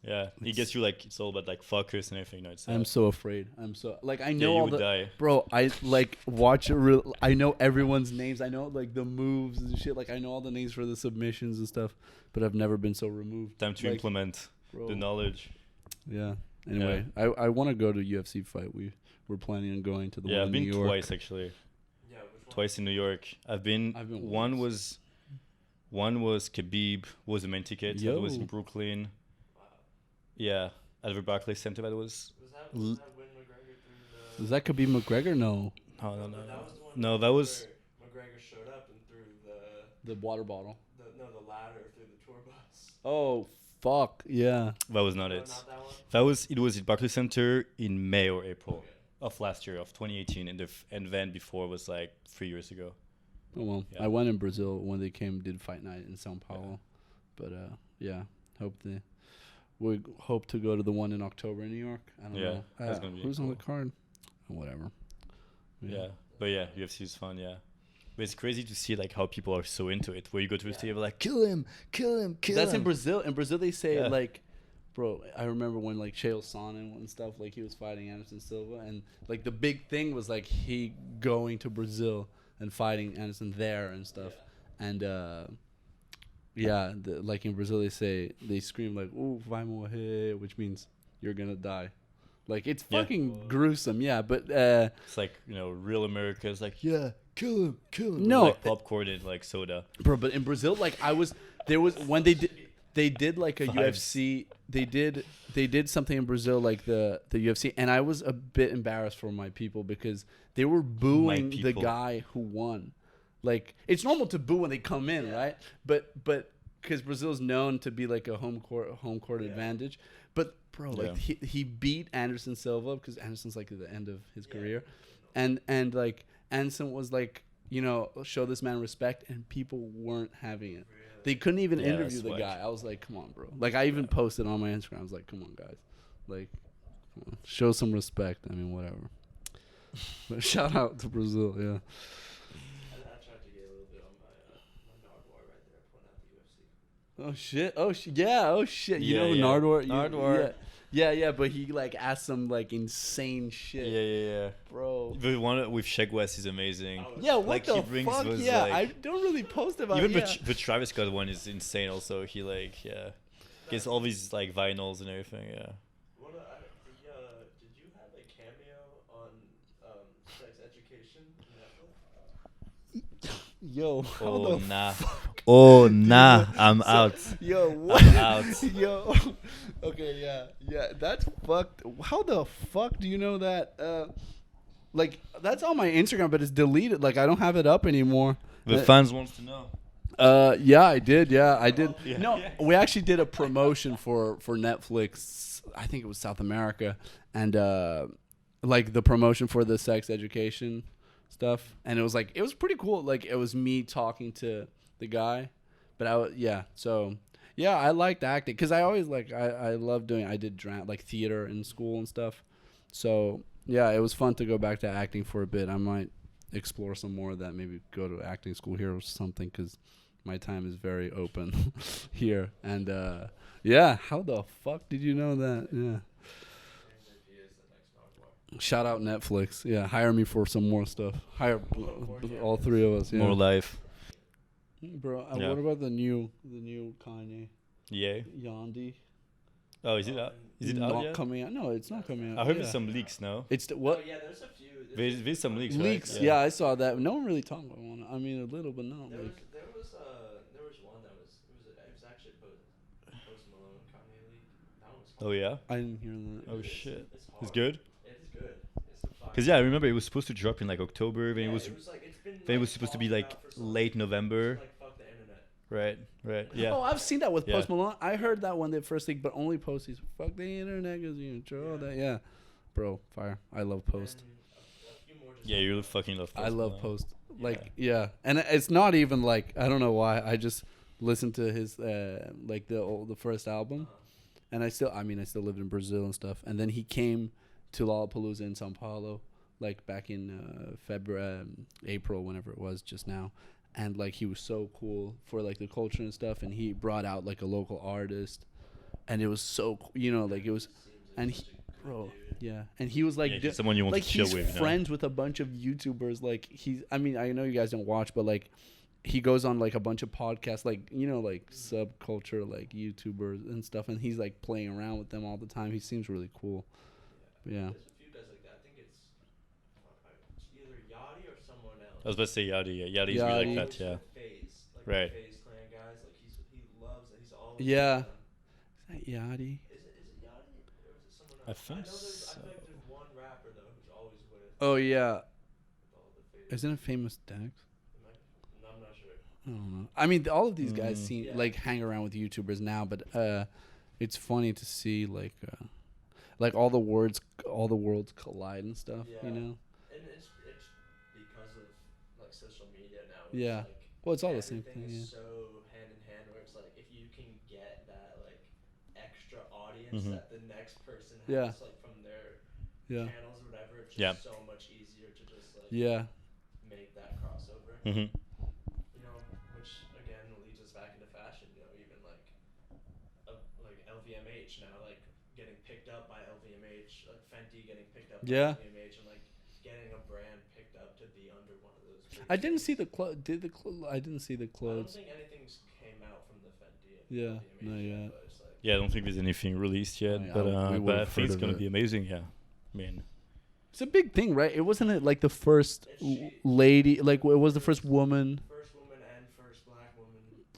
Yeah, it gets you like it's all about like focus and everything. No, it's I'm so afraid. I'm so like I yeah, know you all would the die. bro. I like watch it. I know everyone's names. I know like the moves and shit. Like I know all the names for the submissions and stuff. But I've never been so removed. Time to like, implement bro. the knowledge. Yeah. Anyway, I want to go to UFC fight. We're planning on going to the Yeah, one I've in been New York. twice actually. Yeah, which one? Twice in New York. I've been one once. was Khabib was the main ticket. The other was in Yo. Brooklyn. Wow. Yeah, at the Barclays Center. That was. Was that when McGregor threw the? Is that Khabib McGregor? No. No. That was the one. No, that was. where McGregor showed up and threw The water bottle. the ladder through the tour bus. Oh fuck yeah. That was not No, it. not that one. It was at Barclays Center in May or April of last year, of 2018, and then before was like 3 years ago. Oh well, Yeah. I went in Brazil when they did fight night in São Paulo, but yeah, we hope to go to the one in October in New York. I don't Yeah, know. that's gonna be who's on the cool. card? Whatever. Yeah, but yeah, UFC is fun. Yeah, but it's crazy to see like how people are so into it. Where you go to the stadium, like kill him. That's in Brazil. In Brazil, they say Yeah. like, bro. I remember when like Chael Sonnen and stuff, like he was fighting Anderson Silva, and like the big thing was like he going to Brazil and fighting Anderson there and stuff. And yeah, like in Brazil they scream like "Ooh, vai morrer," which means you're gonna die. Like it's fucking gruesome, yeah. But it's like, you know, real America is like, yeah, kill him. No, with, like popcorn and like soda. bro. But in Brazil, like there was when they did like a UFC. They did something in Brazil like the UFC, and I was a bit embarrassed for my people because they were booing the guy who won. Like it's normal to boo when they come in, right? But because Brazil's known to be like a home court advantage. But bro, like he beat Anderson Silva because Anderson's like at the end of his career, and like Anderson was like, you know, show this man respect, and people weren't having it. They couldn't even interview the guy. I was like, come on, bro. Like I even posted on my Instagram. I was like, come on, guys, like come on. Show some respect. I mean, whatever. But shout out to Brazil, yeah. I tried to get a little bit on my Nardwar right there, pulling out the UFC. Oh shit! Oh shit! You know Nardwar? Nardwar. Yeah. But he like asked some like insane shit. Yeah. Bro. The one with Shaq West is amazing. Yeah, what like, the he brings fuck? those, Yeah, like, I don't really post about even it. the Travis Scott one is insane. Also, he like gets all these like vinyls and everything. Yeah. Did you have a cameo on Sex Education on Netflix? Yo, Oh nah. Oh nah. I'm out. Yo, what? I'm out. Yo. Okay, yeah. That's fucked. How the fuck do you know that? Like that's on my Instagram, but it's deleted. Like I don't have it up anymore. The fans wants to know. Yeah, I did. Yeah, I did. Yeah. No, we actually did a promotion for Netflix. I think it was South America, and like the promotion for the sex education stuff, and it was pretty cool. Like it was me talking to the guy, but so yeah, I liked acting because I always I love doing. I did like theater in school and stuff, so yeah, it was fun to go back to acting for a bit. I might explore some more of that. Maybe go to acting school here or something because my time is very open here. And yeah, how the fuck did you know that? Yeah. Shout out Netflix. Yeah, hire me for some more stuff. Hire all three of us. Yeah. More life. Bro, what about the new Kanye? Yeah. Yandi. Oh, is it out? Is it out not yet? coming out? No, it's not coming out. I heard there's some leaks now. It's what? Oh yeah, there's a few. There's some leaks. Leaks. Right? Yeah, I saw that. No one really talked about one. I mean, a little, but not There like. was one that was it was actually Post Malone Kanye leak. That one was Oh yeah. I didn't hear that. Oh shit. It's It's good. It is good. It's a Cause yeah, I remember it was supposed to drop in like October. Then yeah, it was. like, it's been, Then it was supposed to be like late November. Like fuck the internet. Right. Yeah. Oh, I've seen that with Yeah. Post Malone. I heard that one the first week, but only Post. He's fuck the internet because you enjoy all that. Yeah, bro, fire. I love Post. A few more just Yeah, you fucking love Post. I love Malone. Post. Like yeah, and it's not even like I don't know why. I just listened to his like the first album, and I still lived in Brazil and stuff. And then he came to Lollapalooza in São Paulo, like back in February, April, whenever it was, just now. And like he was so cool for like the culture and stuff, and he brought out like a local artist, and it was so like it was, and he, bro, yeah, and he was like he's someone you want like to chill he's with. friends with a bunch of YouTubers. Like I know you guys don't watch, but like he goes on like a bunch of podcasts, like like subculture like YouTubers and stuff, and he's like playing around with them all the time. He seems really cool. Yeah. There's a few guys like that. I think it's either Yachty or someone else. I was about to say Yachty. Yeah, Yachty's really like that. Yeah. FaZe, like Right. FaZe clan guys. Like he loves it. He's always Yeah. with them. Is that Yachty? Is it Yachty or is it someone I else? think I feel so. like there's one rapper though who's always with Oh yeah. all the FaZe. Isn't it Famous Dex? No, I'm not sure. I don't know. I mean, all of these guys seem Yeah. like hang around with YouTubers now, but it's funny to see like all the worlds collide and stuff. Yeah. You know? And it's because of like social media now. It's Yeah. Like, Well, it's all the same everything thing. is so hand in hand where it's like if you can get that like extra audience Mhm. that the next person has Yeah. like from their Yeah. channels or whatever, it's just Yeah. so much easier to just like Yeah. make that crossover. Mhm. You know, which again leads us back into fashion. You know, even like LVMH now, like getting picked up by LVMH, like Fenty getting picked up Yeah. by LVMH, and like getting a brand picked up to be under one of those. Big I didn't see the clothes. I didn't see the I don't clothes. think anything's came out from the Fenty. Yeah, LVMH not yet, yet. but it's like, Yeah, I don't think there's anything released yet, Oh, yeah, but we but I would've think it's heard of gonna it. be amazing. Yeah, I mean, It's a big thing, right? It wasn't it like the first It's she- lady, like it was the first woman. first woman and first black woman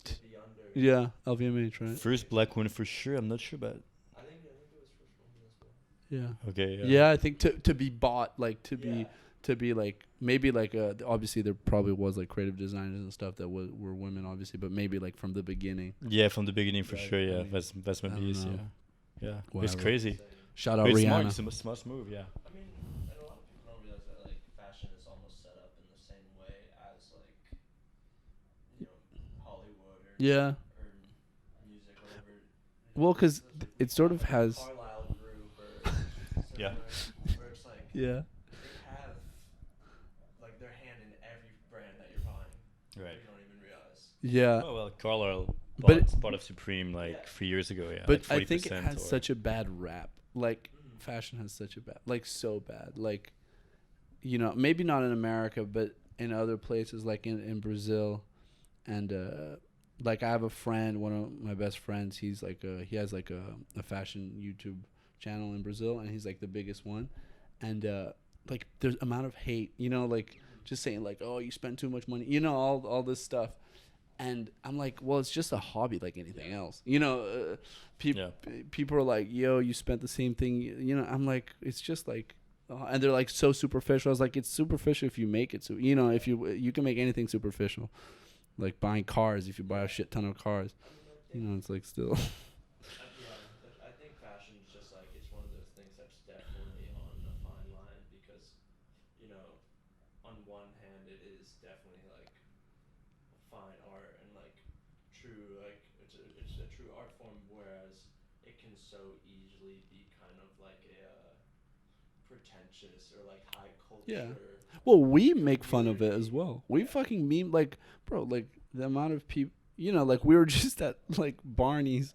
to be under. Yeah, LVMH, right? first black one for sure. I'm not sure about. I think it was first woman as well. Yeah. Okay. Yeah, I think to be bought, like to Yeah. be like maybe like obviously there probably was like creative designers and stuff that were women, obviously, but maybe like from the beginning. Yeah, from the beginning for Right, sure. I Yeah, mean, that's my I don't piece. know. Yeah, yeah, it's Whatever. crazy. Insane. Shout out But it's Rihanna. smart. It's a smart move. Yeah. I mean, and a lot of people don't realize that like fashion is almost set up in the same way as like, you know, Hollywood or Yeah. or music, whatever. You Well, know, 'cause there's it sort of like has. Carlisle group or Yeah. similar, where it's like Yeah. they have like their hand in every brand that you're buying. Right. You don't even realize. Yeah. Oh well, Carlisle But bought it- part of Supreme like Yeah. 3 years ago. Yeah, But like I think it 40% has or- such a bad rap. Like Mhm. fashion has such a bad, like so bad. Like, you know, maybe not in America, but in other places, like in Brazil, and like I have a friend, one of my best friends. He's like he has like a fashion YouTube channel in Brazil, and he's like the biggest one. And like there's amount of hate, you know, like just saying like, oh, you spend too much money, you know, all this stuff. And I'm like, well, it's just a hobby like anything else. You know, people are like, yo, you spent the same thing. You know, I'm like, it's just like, and they're like so superficial. I was like, it's superficial if you make it. So, you know, if you can make anything superficial. Like buying cars, if you buy a shit ton of cars. I mean, I You think know, it's like still. I think fashion is just like it's one of those things that's definitely on a fine line because, you know, on one hand it is definitely like fine art and like true like it's a true art form, whereas it can so easily be kind of like a pretentious or like high culture. Yeah. Well, we make fun of it as well. We fucking meme, like, bro, like the amount of people, you know, like we were just at like Barney's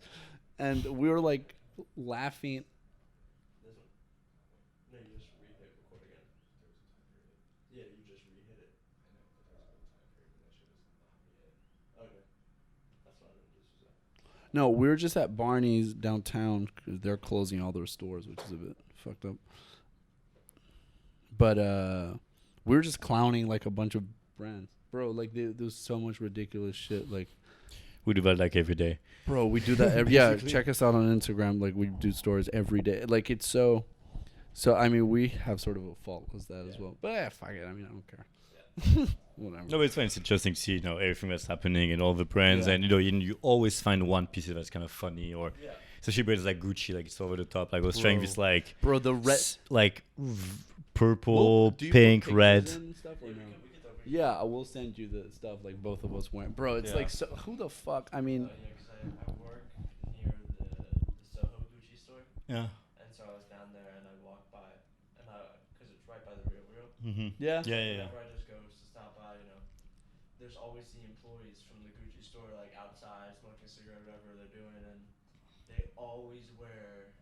and we were like laughing. This one. No, you just rehit record again. Yeah, you just rehit it. Okay. That's what I didn't just say. No, we were just at Barney's downtown 'cause they're closing all their stores, which is a bit fucked up. But we were just clowning like a bunch of brands, bro. Like there's so much ridiculous shit. Like, We do that like every day. bro, we do that every. Yeah, Basically. check us out on Instagram. Like we do stories every day. Like it's so. So I mean, we have sort of a fault with that as Yeah. well. But yeah, fuck it. I mean, I don't care. Yeah. Whatever. No, but it's fine. It's interesting to see, you know, everything that's happening and all the brands, Yeah. and you know, you always find one piece that's kind of funny, or Yeah. especially brands like Gucci, like it's over the top. Like I was trying Bro. this like Bro, the red. like purple, Do you pink, put red. pictures in and stuff or Yeah, no? we could talk. Yeah, I will send you the stuff like both of us wearing. Bro, it's Yeah. like so. Who the fuck? I mean, Yeah, 'cause I work near the Soho Gucci store, Yeah. and so I was down there and I walked by, and because it's right by the Real Real. Mm-hmm. yeah. Yeah, yeah, yeah. Whenever I just go to stop by, you know, there's always the employees from the Gucci store like outside smoking a cigarette, whatever they're doing, and they always wear.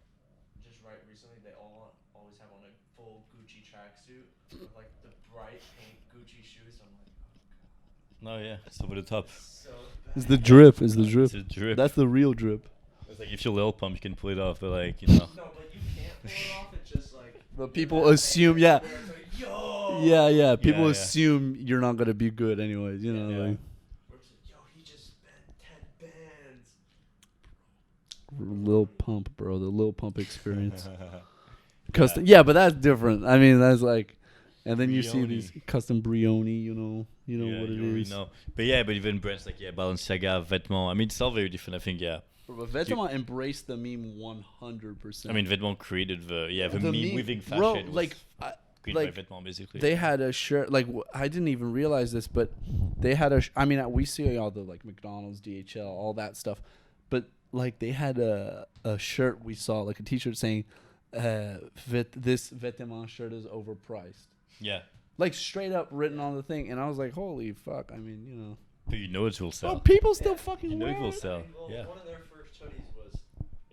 Just right recently, they always have on a full Gucci tracksuit with like the bright pink Gucci shoes. I'm like, No, yeah, it's over the top. so bad. It's the drip. It's the drip. It's a drip. That's the real drip. It's like if you're Lil Pump, you can pull it off, but like you know. No, but you can't pull it off. It's just like. But people assume, yeah. Where it's like, yo. Yeah. People yeah. assume you're not gonna be good, anyways. You know, Yeah. like Where it's like, yo, he just spent 10 bands. Lil Pump, bro. The Lil Pump experience. Custom. Yeah, but that's different. I mean, that's like, and then you see Brioni. these custom Brioni. You know Yeah, what it you already is. know. But yeah, but even brands like Balenciaga, Vetements. I mean, it's all very different. I think But Vetements embraced the meme 100%. I mean, Vetements created the The meme within fashion. bro, was like, created like, by Vetements basically. they had a shirt. Like I didn't even realize this, but they had a. I mean, we see all the like McDonald's, DHL, all that stuff, but like they had a shirt we saw, like a T-shirt saying, "This Vetements shirt is overpriced." Yeah, Like straight up written on the thing, and I was like, "Holy fuck!" I mean, you know, but you know it will sell. well, people still Yeah. fucking You know wear it will it. sell. Well, Yeah. one of their first hoodies was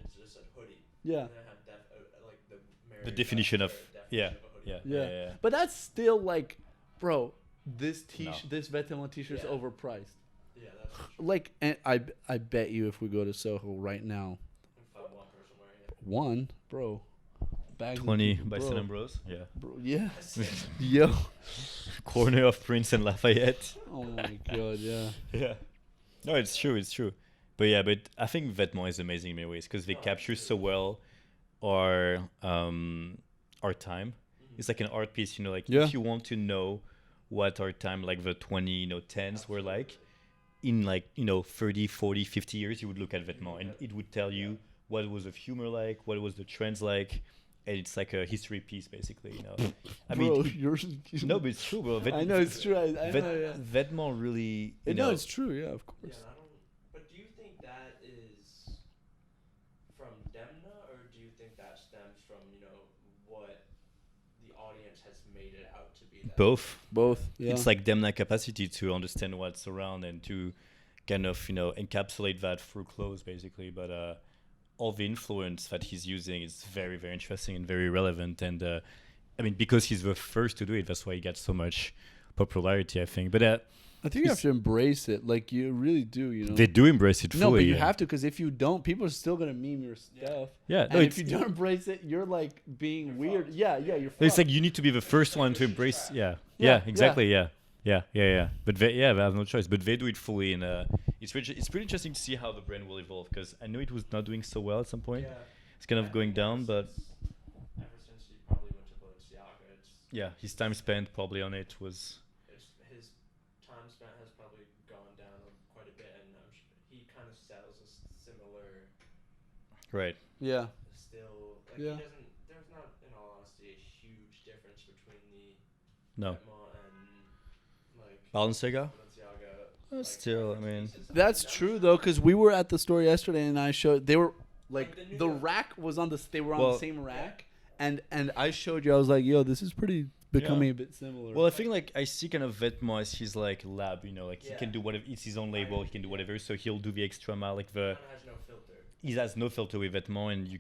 it's just a hoodie. Yeah. And then it had like the The definition of definition yeah, of a hoodie. yeah, Yeah. But that's still like, bro, this this Vêtements t-shirt is Yeah. overpriced. Yeah, that's for sure. Like, and I bet you if we go to Soho right now, If I walk or somewhere, yeah. one, bro, bags of 20 people, by bro, St. Ambrose. Yeah. bro, yeah, That's yo, Corner of Prince and Lafayette. oh my god, yeah, Yeah. No, it's true. It's true. But yeah, but I think Vêtements is amazing in many ways because they Oh, capture so absolutely. well our time. It's like an art piece, you know, like Yeah. if you want to know what our time, like the 10s were like, in like, 30, 40, 50 years, you would look at Vêtements and it would tell you what was the humor like, what was the trends like, and it's like a history piece, basically, you know. I mean, bro, no, but it's true, bro. I know it's true. I know, yeah. Vêtements really, No, it's true. Yeah, of Yeah, course. and I don't. But do you think that is from Demna, or do you think that stems from what the audience has made it out to be? That both. Both. Yeah. It's like them that capacity to understand what's around and to kind of encapsulate that through clothes, basically. But all the influence that he's using is very, very interesting and very relevant. And I mean, because he's the first to do it, that's why he got so much popularity, I think. But I think you have to embrace it. Like you really do. You know. they do embrace it fully. No, but you yeah. have to, because if you don't, people are still gonna meme your stuff. Yeah, no, And it's, if you don't embrace it, you're like being weird. Yeah, you're. it's fucked. like you need to be the first one to embrace. Yeah, Yeah, yeah, exactly. Yeah. But they have no choice. But they do it fully, and it's pretty interesting to see how the brand will evolve. Because I know it was not doing so well at some point. Yeah. It's kind of going down, but Ever since he probably went to Balenciaga, it's yeah, his time spent probably on it was his time spent has probably gone down quite a bit, and he kind of sells a similar right. Yeah. still. Like Yeah. he doesn't. There's not, in all honesty, a huge difference between the No, Vêtements and like Balenciaga. Balenciaga. Like, Still, I reference mean, pieces. That's true though, because we were at the store yesterday, and I showed they were like Like the New the York- rack was on the they were on Well- the same rack, and I showed you. I was like, yo, this is pretty becoming a bit similar. Well, I think like I see kind of Vêtements as his like lab, like he Yeah. can do whatever. It's his own label. He can do whatever. So he'll do the extra mile, like the. Kind of has no filter. He has no filter with Vêtements, and you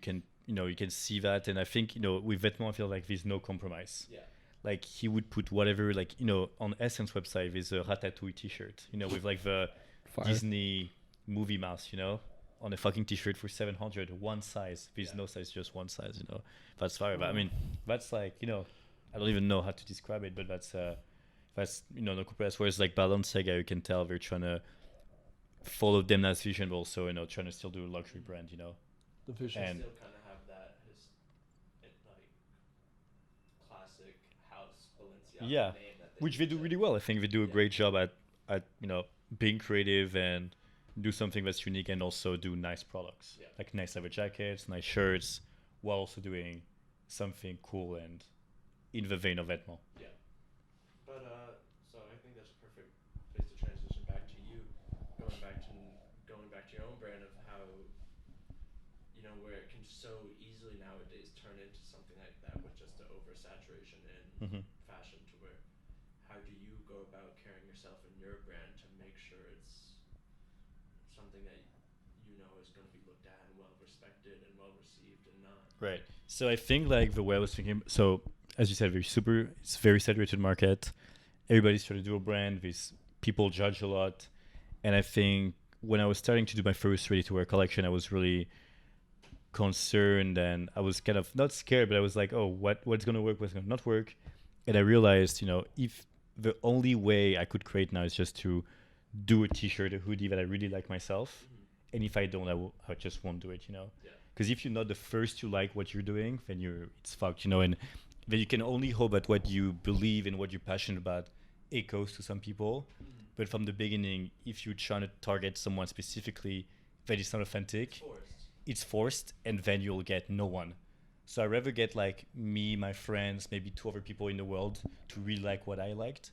can see that. And I think with Vêtements, I feel like there's no compromise. Yeah. Like he would put whatever, like on Essence website there's a Ratatouille T-shirt, with like the Fire. Disney movie mouse, on a fucking T-shirt for 700, one size. There's no size, just one size. That's fire. But I mean, that's like I don't even know how to describe it, but that's no compromise. Whereas like Balenciaga, you can tell they're trying to follow Demna's vision, but also trying to still do a luxury brand. The vision. And- Still kind of have that like classic house Balenciaga Yeah, name that which they do use really it. well. I think they do a Yeah. great job at being creative and do something that's unique and also do nice products, Yeah. like nice leather jackets, nice shirts, while also doing something cool and in the vein of Vêtements. Yeah. But so I think that's a perfect place to transition back to you, going back to your own brand of how where it can so easily nowadays turn into something like that with just the oversaturation in Mm-hmm. fashion to where how do you go about carrying yourself and your brand to make sure it's something that is going to be looked at and well respected and well received and not Right. So I think like the way I was thinking. So as you said, it's very saturated market. Everybody's trying to do a brand. These people judge a lot, and I think when I was starting to do my first ready-to-wear collection, I was really concerned, and I was kind of not scared, but I was like, oh, what's going to work, what's going to not work, and I realized, if the only way I could create now is just to do a T-shirt, a hoodie that I really like myself, and if I don't, I just won't do it, Yeah. because if you're not the first to like what you're doing, then it's fucked, and then you can only hope that what you believe and what you're passionate about echoes to some people. But from the beginning, if you're trying to target someone specifically that is not authentic, it's forced, and then you'll get no one. So I'd rather get like me, my friends, maybe 2 other people in the world to really like what I liked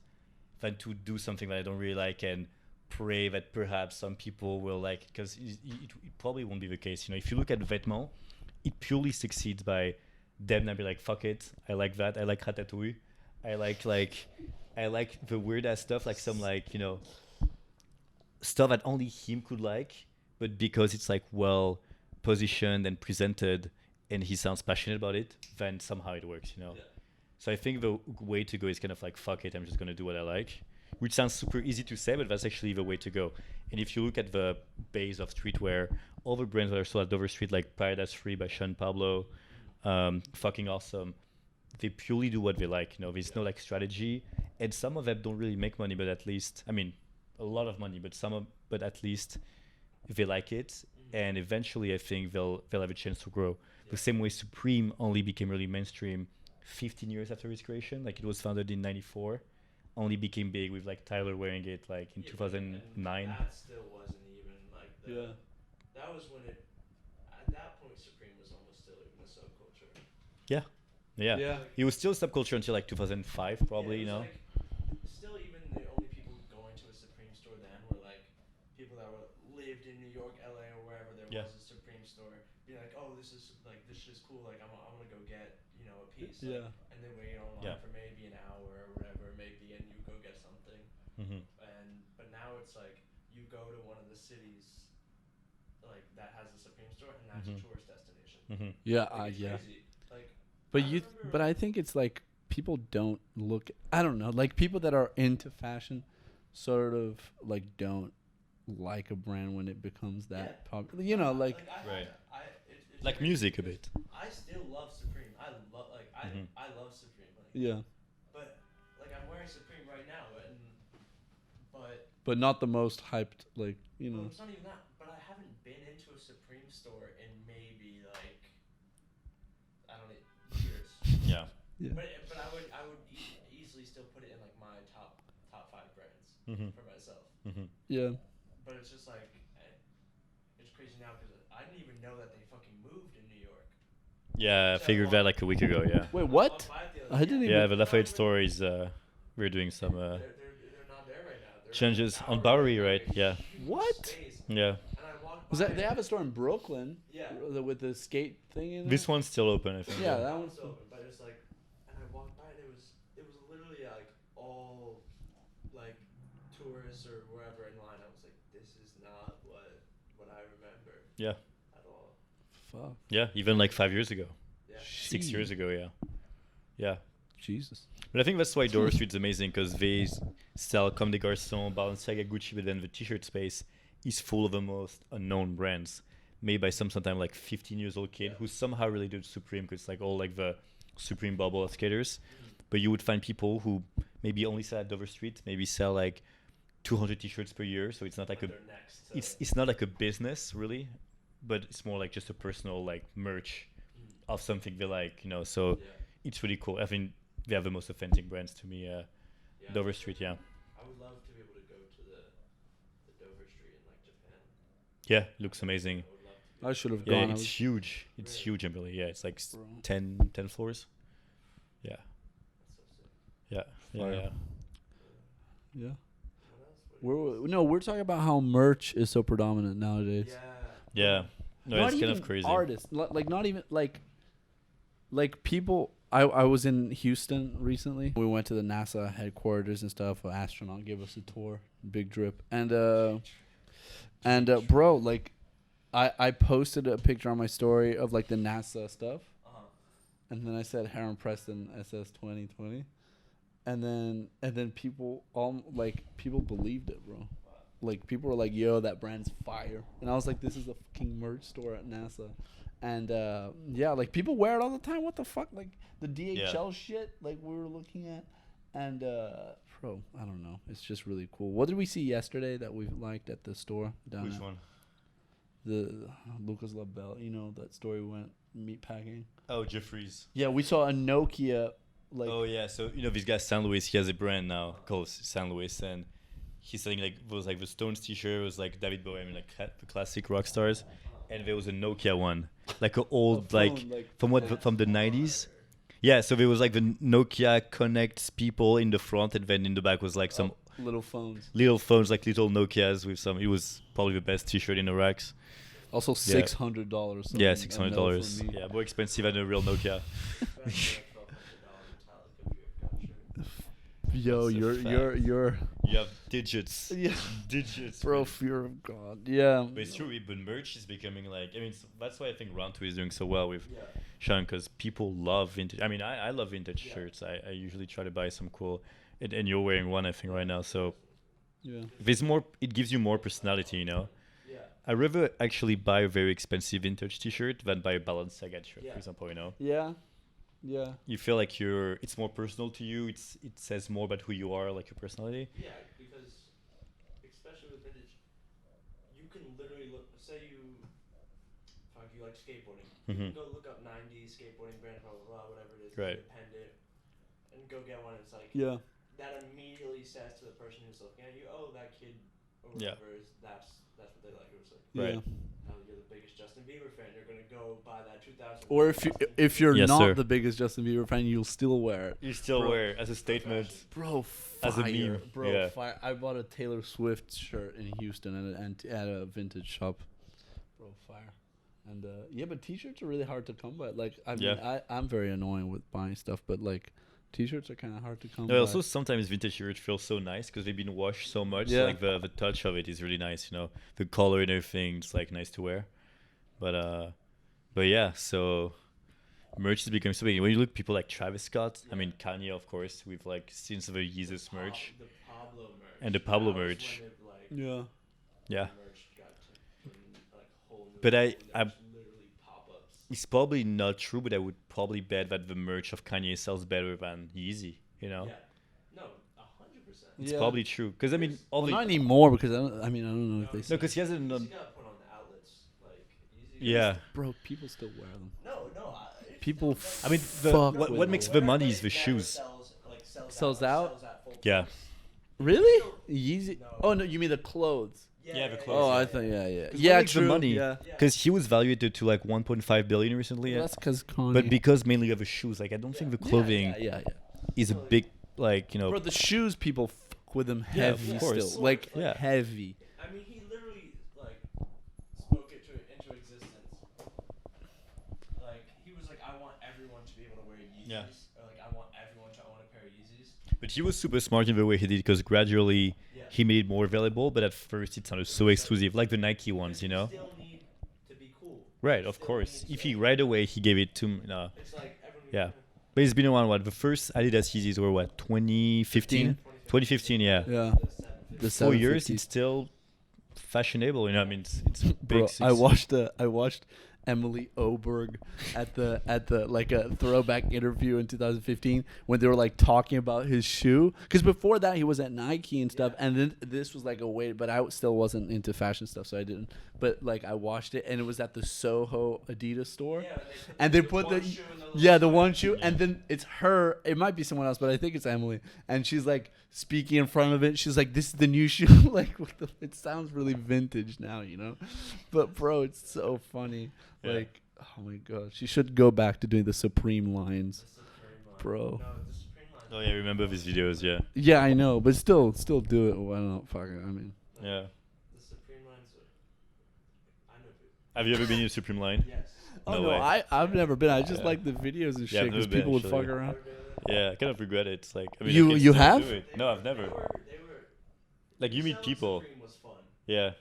than to do something that I don't really like and pray that perhaps some people will like it, because it probably won't be the case. If you look at Vêtements, it purely succeeds by them not be like, fuck it, I like that, I like Ratatouille, I like the weird ass stuff, like some stuff that only him could like, but because it's like well positioned and presented and he sounds passionate about it, then somehow it works. Yeah. So I think the way to go is kind of like, fuck it, I'm just gonna do what I like, which sounds super easy to say, but that's actually the way to go. And if you look at the base of streetwear, all the brands that are sold at Dover Street, like Paradise Free by Sean Pablo, fucking awesome, they purely do what they like. There's no like strategy, and some of them don't really make money, but at least, I mean, a lot of money, but at least they like it, and eventually I think they'll have a chance to grow. The same way Supreme only became really mainstream 15 years after its creation. Like, it was founded in '94, only became big with like Tyler wearing it like in 2009. That still wasn't even like the. That was when it. At that point, Supreme was almost still even a subculture. Yeah. It was still a subculture until like 2005, probably. Like, still, even the only people going to a Supreme store then were like people that lived in New York, LA, or wherever there was a Supreme store. Be like, oh, this shit's cool. Like, I'm gonna go get a piece. Like, and they wait online for maybe an hour or whatever it may be, and you go get something. But now it's like you go to one of the cities like that has a Supreme store, and that's a tourist destination. Crazy. Like, but I think it's like people don't look. I don't know. Like, people that are into fashion, sort of like don't like a brand when it becomes that popular. Like Like music a bit. I still love Supreme. I love Supreme. But like, I'm wearing Supreme right now, but not the most hyped. Like, Well, it's not even that. But I haven't been into a Supreme store in maybe like I don't know, years. Yeah. But I would easily still put it in like my top 5 brands for myself. Yeah. But it's just like it's crazy now because I didn't even know that they fucking moved in New York. Yeah, I figured that like a week ago. Yeah. Wait, what? I didn't even. Yeah, the Lafayette store is. We're doing some They're not there right now. They're changes on Bowery, right? Yeah. What? Yeah. And I walked Was by that they have a store in Brooklyn? Yeah. With the skate thing in it. This one's still open, I think. Yeah, that that one's one's open, but it's like, and I walked by and it was literally like all like tourists or wherever in line. I was like, this is not what I remember. Yeah. At all. Fuck. Yeah, even like 5 years ago, Yeah. 6 years ago. Yeah. Jesus. But I think that's why Dover Street's amazing, because they sell Comme des Garçons, Balenciaga, Gucci, but then the t-shirt space is full of the most unknown brands made by some sometimes like 15 years old kid who somehow related to Supreme, because it's like all like the Supreme bubble of skaters. But you would find people who maybe only sell at Dover Street, maybe sell like 200 t-shirts per year. So it's not like it's not like a business really, but it's more like just a personal like merch of something they like, so it's really cool. I think they have the most authentic brands to me. Dover Street, yeah. I would love to be able to go to the Dover Street in like Japan. Yeah, looks amazing. I would love to. I should have Yeah, gone. it's huge. It's Really? huge, Emily. Yeah, it's like Bro. 10 floors. Yeah, That's so sick. yeah. Fire. Yeah. Yeah. What else? We're talking about how merch is so predominant nowadays. Yeah. No, Not it's kind even of crazy. artists, like not even like people. I was in Houston recently. We went to the NASA headquarters and stuff. An astronaut gave us a tour, big drip, and bro, like, I posted a picture on my story of like the NASA stuff, and then I said Heron Preston SS 2020, and then people people believed it, bro. Like, people were like, yo, that brand's fire. And I was like, this is a fucking merch store at NASA. And, yeah, like, people wear it all the time. What the fuck? Like, the DHL shit, like, we were looking at. And, bro, I don't know. It's just really cool. What did we see yesterday that we liked at the store? Which one? The Lucas Labelle. That store we went meat packing. Oh, Jeffries. Yeah, we saw a Nokia, like... Oh, yeah. So, this guy, San Luis, he has a brand now called San Luis. And he's selling like was like the Stones t-shirt, was like David Bowie, the classic rock stars, and there was a Nokia one, like an old phone, from the 90s. Yeah, so there was like the Nokia connects people in the front, and then in the back was like some little phones, like little Nokias with some. It was probably the best t-shirt in the racks. Also $600. Yeah, $600. Yeah, more expensive than a real Nokia. Yo, That's a you're fact. You have digits. yeah, Digits. bro. man. Fear of God. Yeah. But it's true, but merch is becoming like, I mean, that's why I think Round 2 is doing so well with Yeah. Sean, because people love vintage. I mean, I love vintage Yeah. shirts. I usually try to buy some cool, and you're wearing one, I think, right now. So Yeah. there's more, it gives you more personality, you know? Yeah. I rather actually buy a very expensive vintage t-shirt than buy a Balenciaga shirt, Yeah. for example, you know? Yeah. Yeah. You feel like it's more personal to you. It says more about who you are, like your personality. Yeah, because especially with vintage, you can literally look. Say you like skateboarding. You Mm-hmm. can go look up '90s skateboarding brand, blah blah blah, whatever it is, Right. independent, and go get one. It's like Yeah. that immediately says to the person who's looking at you, oh, that kid or Yeah. whatever is that's what they like. It was like, Right. Yeah. now you're the biggest Justin Bieber fan, you're gonna go buy that 2000. Or if you're Yes, not sir. the biggest Justin Bieber fan, you'll still wear it. You still Bro. wear as a statement. Bro, As a fire, meme, bro, yeah. fire. I bought a Taylor Swift shirt in Houston at a vintage shop. Bro, fire. And yeah, but t-shirts are really hard to come by. Like, I mean, Yeah. I'm very annoying with buying stuff, but like, t-shirts are kind of hard to come No, by. also sometimes vintage shirts feel so nice because they've been washed so much. Yeah. Like the touch of it is really nice. You know, the color and everything. It's like nice to wear. But yeah. So merch is becoming so big. When you look at people like Travis Scott, I mean Kanye, of course, with like since the Yeezus merch. The Pablo merch. And the Pablo That was merch. when it, like, Yeah. Yeah. merch got to like whole new But level. I- There's literally pop-ups. It's probably not true, but I would probably bet that the merch of Kanye sells better than Yeezy. You know, Yeah. No, 100%. it's Yeah. probably true. Because I mean, all Well, the not anymore because I don't know if they. no, Sell. because he hasn't. Easy got put on the outlets. Like, easy. Yeah. Bro, people still wear them. No. People. I mean, Fuck what with makes it. the money is the shoes. Sells out? Sells at full Yeah. price. Really? Yeezy? No. Oh no, you mean the clothes? Yeah, the Oh, clothes, I thought yeah. 'Cause Yeah, what makes the true. money? Yeah. Because he was valued to like 1.5 billion recently. Well, that's because Kanye. But because mainly of the shoes, like I don't think the clothing Yeah. is a big like Bro, the shoes people fuck with them Yeah, of heavy course. still, like Yeah. heavy. I mean, he literally like spoke it into existence. Like he was like, I want everyone to be able to wear Yeezys. Yeah. Or like I want everyone to own a pair of Yeezys. But he was super smart in the way he did because gradually Yeah. he made it more available. But at first it sounded so exclusive, like the Nike ones, you know. Still need to be cool. Right, of Still course. needs If to- he right away he gave it to no. It's like everyone. Yeah. But it's been around what? The first Adidas Yeezys were what? 2015. 2015, yeah. Yeah. The 4 years, 750. it's still fashionable. You know, I mean, it's big. Bro, six- I watched Emily Oberg at the like a throwback interview in 2015 when they were like talking about his shoe, because before that he was at Nike and stuff, and then this was like a way, but I still wasn't into fashion stuff, so I didn't. But like I watched it, and it was at the Soho Adidas store, Yeah, and they put one the shoe in the little the store. one shoe, and then it's her. It might be someone else, but I think it's Emily, and she's like speaking in front of it. She's like, "This is the new shoe." Like, what the? It sounds really vintage now, you know. But bro, it's so funny. Yeah. Like, oh my god, she should go back to doing the Supreme lines, The Supreme line. bro. No, the Supreme line. Oh yeah, I remember these videos. Yeah. Yeah, I know, but still do it. Why not? Fuck it. I mean, Yeah. The Supreme lines. I know people. Have you ever been in a Supreme line? Yes. oh No no, way. I've never been. I just Yeah. like the videos and Yeah, shit I've because never been, people would actually. fuck around. Yeah, I kind of regret it. It's like I mean, You- I can you still have? do it. No, I've never. They were Like you meet selling people. Supreme was fun. Yeah.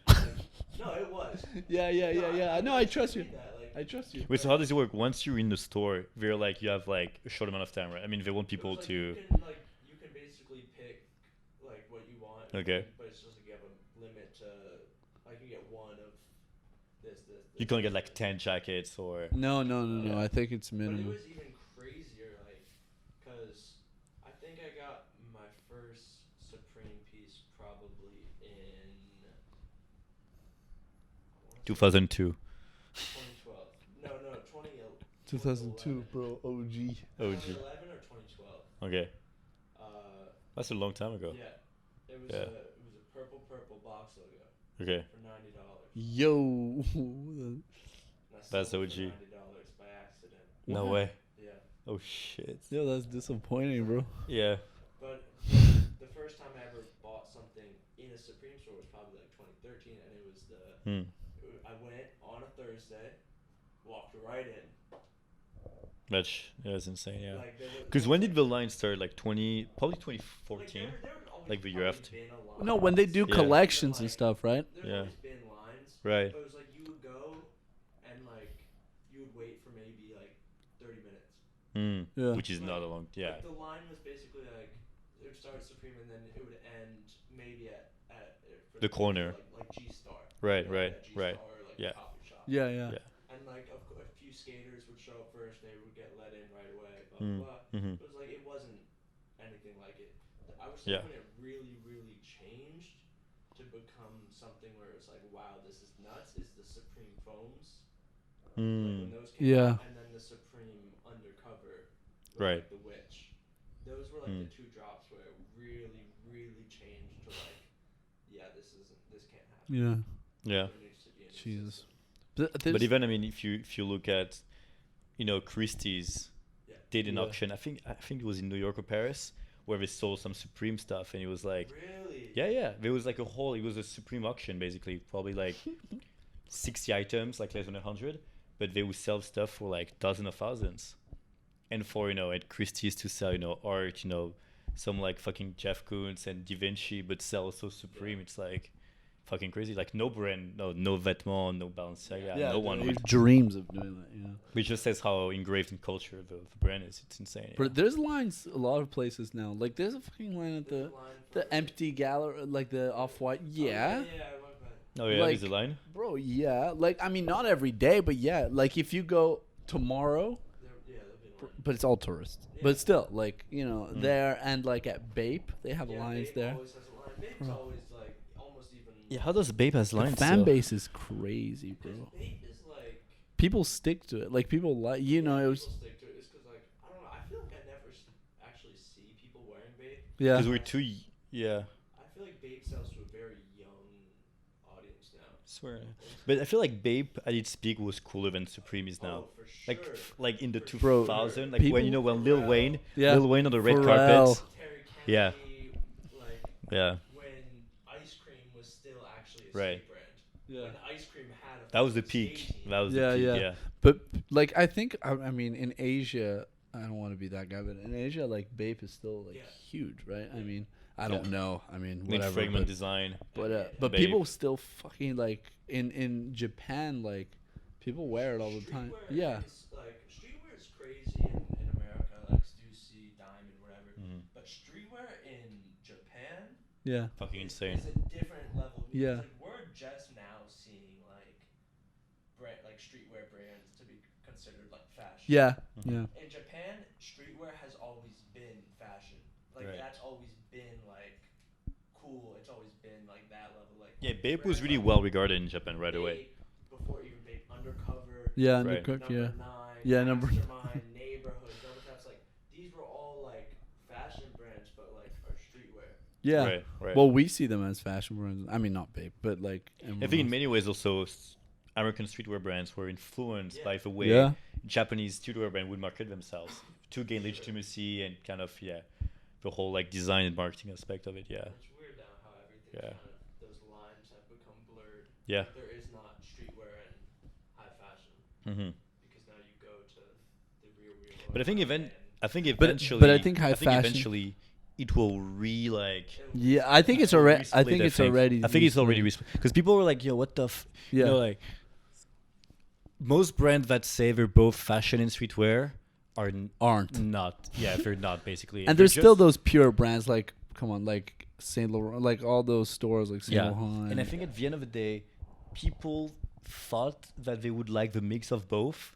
No, it was. Yeah. No, I trust you. see that, like, I trust you. Wait, so how does it work? Once you're in the store, they're like you have like a short amount of time, right? I mean, they want people It's like to. you can basically pick like what you want. Okay. But it's just like you have a limit to like you get one of this. You can't get like 10 jackets or. No. Yeah. I think it's But it minimum. was even crazier, like, cause I think I got my first Supreme piece probably in 2002. 2012. No, 2002, bro. OG. OG. 2011 or 2012. Okay, Uh, that's a long time ago. yeah. It was Yeah. a purple box logo Okay. for $90. Yo. And I That's sold it OG. for $90 by accident. No What? way. Yeah. Oh shit. Yo, that's disappointing, bro. Yeah. But the first time I ever bought something in a Supreme store was probably like 2013, and it was Hmm. I went on a Thursday, walked right in, That's insane. Yeah. Like there Because was when like, did the line start? Like probably like 2014, there would always like the year probably after. been a line. No, when they do Yeah. collections and stuff, right? There's Yeah. always been lines, Right. but it was like you would go and like you would wait for maybe like 30 minutes. Yeah. Which is not Like- a long. Yeah. Like the line was basically like it would start at Supreme and then it would end maybe at for The corner. like G Star. Right, You know, right, at G right. Star or like Yeah. the coffee shop. Yeah, yeah. Yeah. And like a few skaters would show up first. They would get let in right away. Blah Mm. blah. Mm-hmm. It was like it wasn't anything like it. I would say Yeah. when it really changed to become something where it's like, wow, this is nuts. Is the Supreme foams? Like when those came Yeah. out, and then the Supreme undercover, with Right. like the witch. Those were like the two drops where it really changed to like, yeah, this can't happen. Yeah. Yeah. There needs to be a new Jesus. system. But even I mean, if you look at, Christie's Yeah. did an Yeah. auction. I think it was in New York or Paris where they sold some Supreme stuff, and it was like, Really? yeah. There was like it was a Supreme auction basically, probably like 60 items, like less than 100, but they would sell stuff for like dozens of thousands. And for at Christie's to sell art, some like fucking Jeff Koons and Da Vinci, but sell also Supreme. It's like fucking crazy. Like no brand, no Vetements, no Balenciaga, no one would. dreams of doing that. Yeah. Which just says how engraved in culture the brand is. It's insane. But there's lines a lot of places now. Like there's a fucking line at There's the a line for the empty gallery, like the Off-White. Oh, Yeah. yeah, I love that. Oh yeah, like- is the line? Bro, yeah. Like I mean, not every day, but yeah. Like if you go tomorrow, There'll be a line. but it's all tourists. Yeah. But still, like there and like at Bape, they have Yeah, lines Bape there. always has a line. Bape's always like almost even. Yeah, how does Babe has The lines? fan base is crazy, bro. Because Bape is like. People stick to it. Like people like it was. People stick to it. It's because like I don't know. I feel like I never actually see people wearing Bape. Yeah. Because we're too. Yeah. I feel like Bape sells to a very young audience now. Swear. But I feel like Babe at its peak was cooler than Supreme is now. Oh, for sure. Like like in the For 2000, like People- when Lil Wayne, Yeah. Lil Wayne on the red Pharrell. carpet. Terry Yeah. Kennedy, like Yeah. when ice cream was still actually a Right. skate brand. Yeah. When ice cream had a That was the fucking peak. skate team. That was Yeah, the peak. yeah. Yeah. But like I think I mean in Asia, I don't want to be that guy, but in Asia like Bape is still like Yeah. huge, right? I mean, I don't Yeah. know. I mean, Need whatever. fragment But, design. but Bape. people still fucking like in Japan like people wear it all the time. Streetwear Yeah. is, like streetwear is crazy in America, like Stussy, Diamond, whatever. Mhm. But streetwear in Japan Yeah. Fucking is insane. a different level. Because, Yeah. like, we're just now seeing like streetwear brands to be considered like fashion. Yeah. Mhm. Yeah. In Japan, streetwear has always been fashion. Like Right. that's always been like cool. It's always been like that level. Like Yeah, Babe was brands really like well regarded in Japan right away. Bape, before even Bape Undercover. Yeah. Right. Undercooked, Number yeah. 9. Yeah, number Mastermind, Neighborhood, Double Taps. Like these were all like fashion brands, but like are streetwear. Yeah. Right. Right. Well, we see them as fashion brands. I mean, not Bape, but like. I think in everyone many ways also American streetwear brands were influenced Yeah. by the way Yeah. Japanese streetwear brand would market themselves to gain legitimacy and kind of the whole like design and marketing aspect of it. Yeah. It's weird now how everything Yeah. kind of those lines have become blurred. Yeah. There is not streetwear and high fashion Mm-hmm. because now you go to the real. But I think and I think But- eventually. but I think high fashion- eventually it will like. Yeah, I think it's already. I think it's already. I think it's already because people were like, "Yo, what the?" Yeah. Like most brands that say they're both fashion and streetwear are Aren't. not. Yeah, they're not basically. And They're there's still just- those pure brands like come on like Saint Laurent, like all those stores like Saint Yeah, Laurent. and I think at the end of the day, people thought that they would like the mix of both.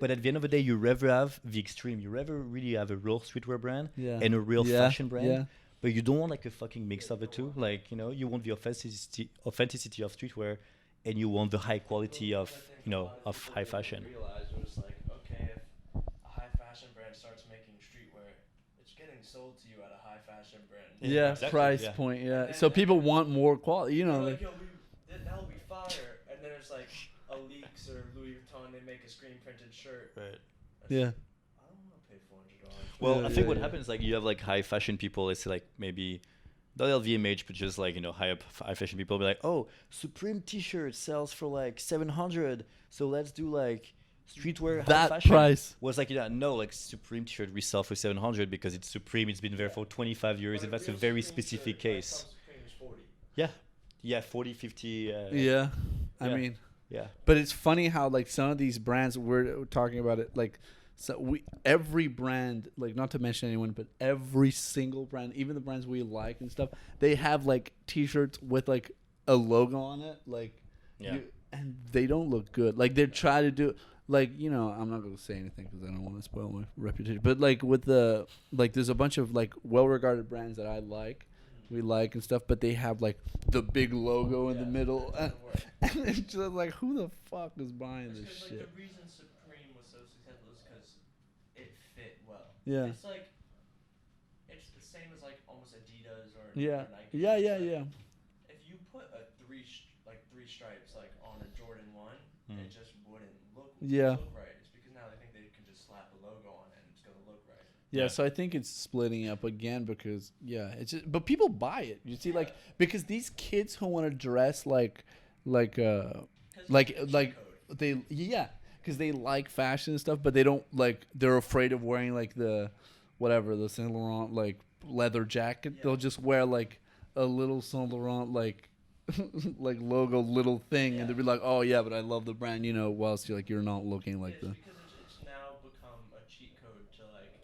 But at the end of the day, you rather have the extreme. You rather really have a real streetwear brand Yeah. and a real Yeah, fashion brand. yeah. But you don't want like a fucking mix of the two. Like, you want the authenticity of streetwear and you want the high quality of, of high fashion. Realize it was like, okay, if a high fashion brand starts making streetwear, it's getting sold to you at a high fashion brand. Yeah, exactly, price yeah. point. Yeah, And so then- people want more quality. You They're know, like, like yo, that'll be fire. And then it's like a Leaks or Louis Vuitton, they make a screen printed shirt. Right. That's yeah, like, I don't want to pay $400. Well, Yeah, I think yeah, what yeah. happens like you have like high fashion people. Let's say like maybe not LVMH, but just like high up high fashion people be like, oh, Supreme T-shirt sells for like 700, so let's do like streetwear high That fashion price. was like, no, like Supreme t-shirt we sell for 700 because it's Supreme. It's been there for 25 years, and that's a very specific case. Yeah, yeah, 40, 50. Yeah. Yeah. I mean, Yeah. but it's funny how like some of these brands we're talking about it like every brand, like not to mention anyone, but every single brand, even the brands we like and stuff, they have like t-shirts with like a logo on it, like and they don't look good. Like they try to do like, I'm not going to say anything because I don't want to spoil my reputation, but like with the like there's a bunch of like well-regarded brands that we like and stuff, but they have like the big logo in the middle, and it's just like, who the fuck is buying this shit? Like, the reason Supreme was so successful is because it fit well. Yeah. It's like it's the same as like almost Adidas or Yeah. Nike. Yeah. It's Yeah. like, Yeah. If you put a three stripes like on a Jordan 1, it just wouldn't look right. It's because now they think they can just slap a logo on it and it's gonna look right. Yeah, so I think it's splitting up again because it's just, but people buy it. You see, like because these kids who want to dress like they because they like fashion and stuff, but they don't like they're afraid of wearing like the Saint Laurent like leather jacket. They'll just wear like a little Saint Laurent like like logo little thing, and they'll be like, oh yeah, but I love the brand, whilst you're not looking like the. Because it's now become a cheat code to like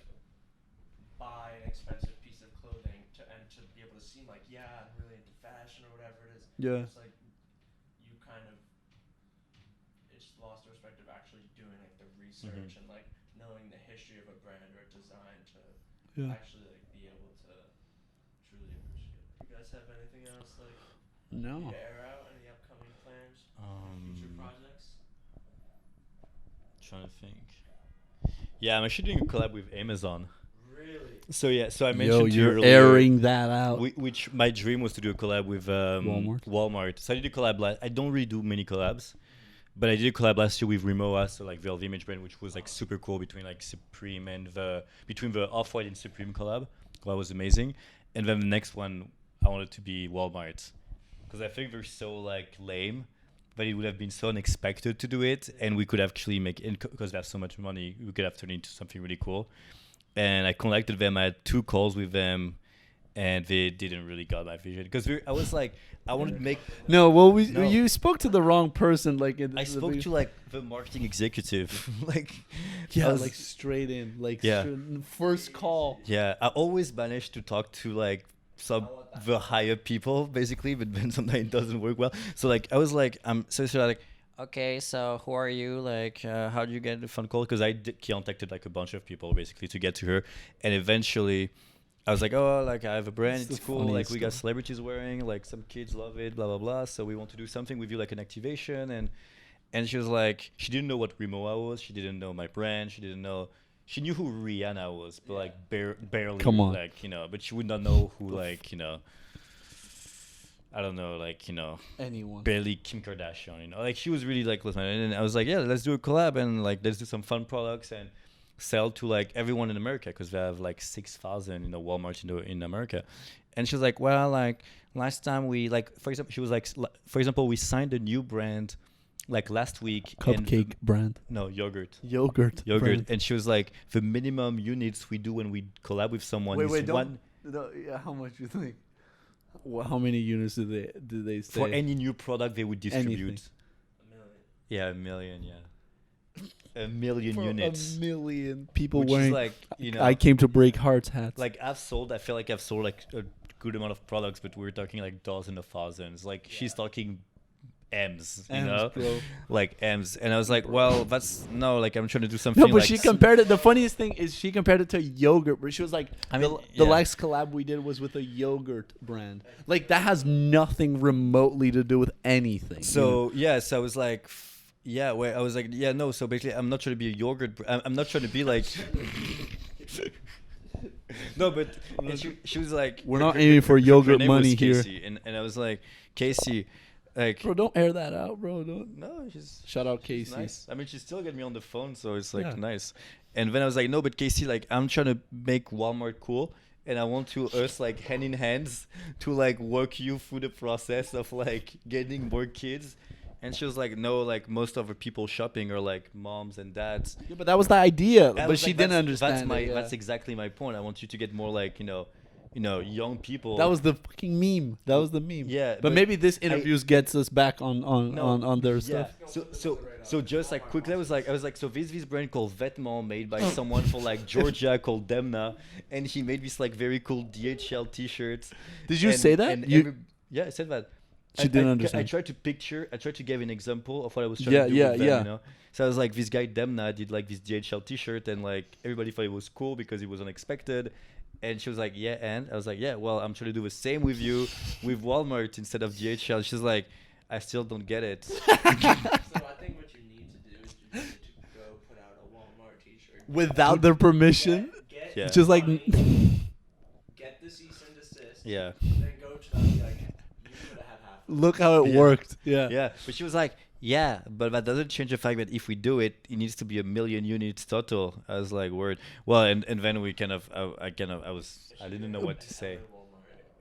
buy an expensive piece of clothing to be able to seem like, I'm really into fashion or whatever it is. Yeah. It's like you kind of it's lost the respect of actually doing like the research and like knowing the history of a brand or a design to actually like be able to truly appreciate it. You guys have anything else like No. to air out? Any upcoming plans? Future projects? Trying to think. Yeah, I'm actually doing a collab with Amazon. Really? So I mentioned to you you're earlier, airing that out. which my dream was to do a collab with Walmart. So I did a collab. I don't really do many collabs, but I did a collab last year with Rimowa, so like the LVMH brand, which was like super cool between like Supreme and between the Off-White and Supreme collab. That was amazing. And then the next one I wanted to be Walmart, because I think they're so like lame that it would have been so unexpected to do it, and we could actually make it because they have so much money. We could have turned it into something really cool. And I contacted them. I had 2 calls with them, and they didn't really got my vision because I was like, I wanted to make. No, well, you spoke to the wrong person. Like I spoke to like the marketing executive, like like straight in, like first call. Yeah, I always manage to talk to like the higher people basically, but then sometimes it doesn't work well. So like I was like, so like, okay, so who are you? Like, how do you get the phone call? Because I contacted like a bunch of people basically to get to her, and eventually I was like, oh, like I have a brand, it's cool. Like we got celebrities wearing, like some kids love it, blah blah blah. So we want to do something with you, like an activation. And she was like, she didn't know what Rimowa was. She didn't know my brand. She didn't know. She knew who Rihanna was, but like barely. Come on. Like but she would not know who like I don't know, like anyone. Barely Kim Kardashian. Like she was really like listening. And I was like, yeah, let's do a collab and like let's do some fun products and sell to like everyone in America because they have like 6,000 Walmart in America. And she was like, well, like last time we like, for example, she was like, for example, we signed a new brand like last week. Cupcake brand. No, yogurt. Brand. And she was like, the minimum units we do when we collab with someone is one. How much you think? How many units do they say? For any new product they would distribute? $1 million. Yeah, 1 million. Yeah. 1 million units. 1 million people which wearing. Is like, I came to break hearts hats. Like I feel like I've sold like a good amount of products, but we're talking like dozens of thousands. Like she's talking M's, bro. Like M's. And I was like, well, like I'm trying to do something. No, but like she compared it. The funniest thing is she compared it to yogurt. But she was like, the last collab we did was with a yogurt brand. Like that has nothing remotely to do with anything. So so I was like, I was like, no. So basically, I'm not trying to be a yogurt. I'm not trying to be like. No, but she was like, we're not aiming for yogurt money here. And I was like, Casey. Like, bro, don't air that out, bro. No, she's shout out Casey. Nice. I mean, she still got me on the phone, so it's like nice. And then I was like, no, but Casey, like, I'm trying to make Walmart cool, and I want us like hand in hands to like work you through the process of like getting more kids And she was like, no, like most of the people shopping are like moms and dads. Yeah, but that was the idea. I But was she like, didn't that's understand. my it, yeah. that's exactly my point. I want you to get more like young people. That was the fucking meme. That was the meme. Yeah, but maybe this I- interviews gets us back on No, on their yeah. stuff. So just like quickly, I was like, so this brand called Vêtements made by someone for like Georgia called Demna, and he made this like very cool DHL T-shirts. Did you And- say that? and You- yeah, I said that. She didn't I understand. tried to give an example of what I was trying Yeah, to do yeah, with them, yeah. you know. So I was like, this guy Demna did like this DHL T-shirt, and like everybody thought it was cool because it was unexpected. And she was like, yeah, and I was like, yeah, well, I'm trying to do the same with you with Walmart instead of DHL. She's like, I still don't get it. So I think what you need to do is you need to go put out a Walmart T-shirt Without their permission, Get Yeah. it's just like get the cease and desist. Yeah. Then go to them and be like, you could have had half. look how it Yeah. worked. Yeah. Yeah, but she was like, yeah, but that doesn't change the fact that if we do it, it needs to be 1 million units total. I was like, word. Well, and then we kind of, I didn't know what to say.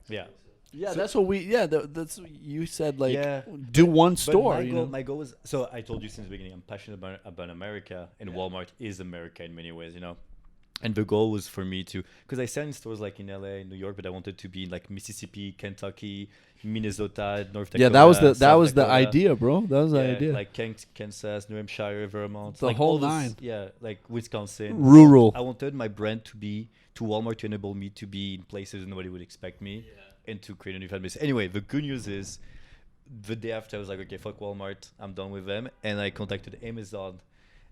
Yeah. Yeah, that's what we. Yeah, that's what you said. Like, Yeah. do one But store. my You goal, know? my goal was, so I told you since the beginning, I'm passionate about America, and Walmart is America in many ways, you know. And the goal was for me to, because I sell in stores like in LA, New York, but I wanted to be in like Mississippi, Kentucky, Minnesota, North Dakota. Yeah, that was the South Dakota. idea, bro. That was the Yeah, idea. like Kansas, New Hampshire, Vermont, The like whole all those- nine. Yeah, like Wisconsin. Rural. I wanted my brand to Walmart to enable me to be in places nobody would expect me, and to create a new fan base. Anyway, the good news is, the day after I was like, okay, fuck Walmart, I'm done with them, and I contacted Amazon,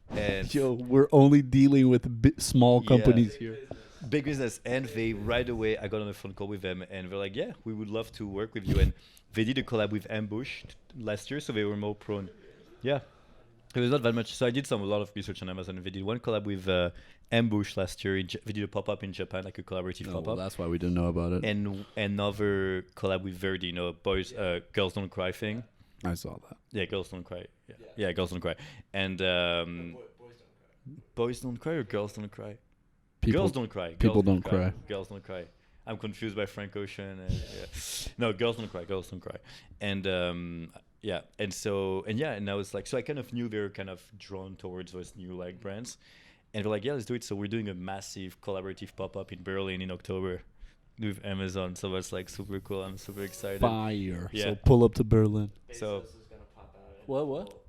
and Yo, we're only dealing with small Yeah. companies here. big business, and they right away I got on a phone call with them, and they're like, yeah, we would love to work with you, and they did a collab with Ambush last year, so they were more prone. Yeah, it was not that much. So I did a lot of research on Amazon, and they did one collab with Ambush last year. They did a pop-up in Japan, like a collaborative Oh, pop-up. well, that's why we didn't know about it. And another collab with Verdi, Girls Don't Cry thing. I saw that. Yeah, Girls Don't Cry. Yeah, Girls Don't Cry. And Boys Don't Cry or Girls Don't Cry? Girls Don't Cry. people Girls don't cry. Girls Don't Cry. I'm confused by Frank Ocean. And, no, Girls Don't Cry. Girls Don't Cry. And yeah, and I was like, so I kind of knew they were kind of drawn towards those new like brands, and they're like, yeah, let's do it. So we're doing a massive collaborative pop-up in Berlin in October with Amazon. So that's like super cool. I'm super excited. Fire. Yeah. So pull up to Berlin. So- Bezos is gonna pop out in What? full-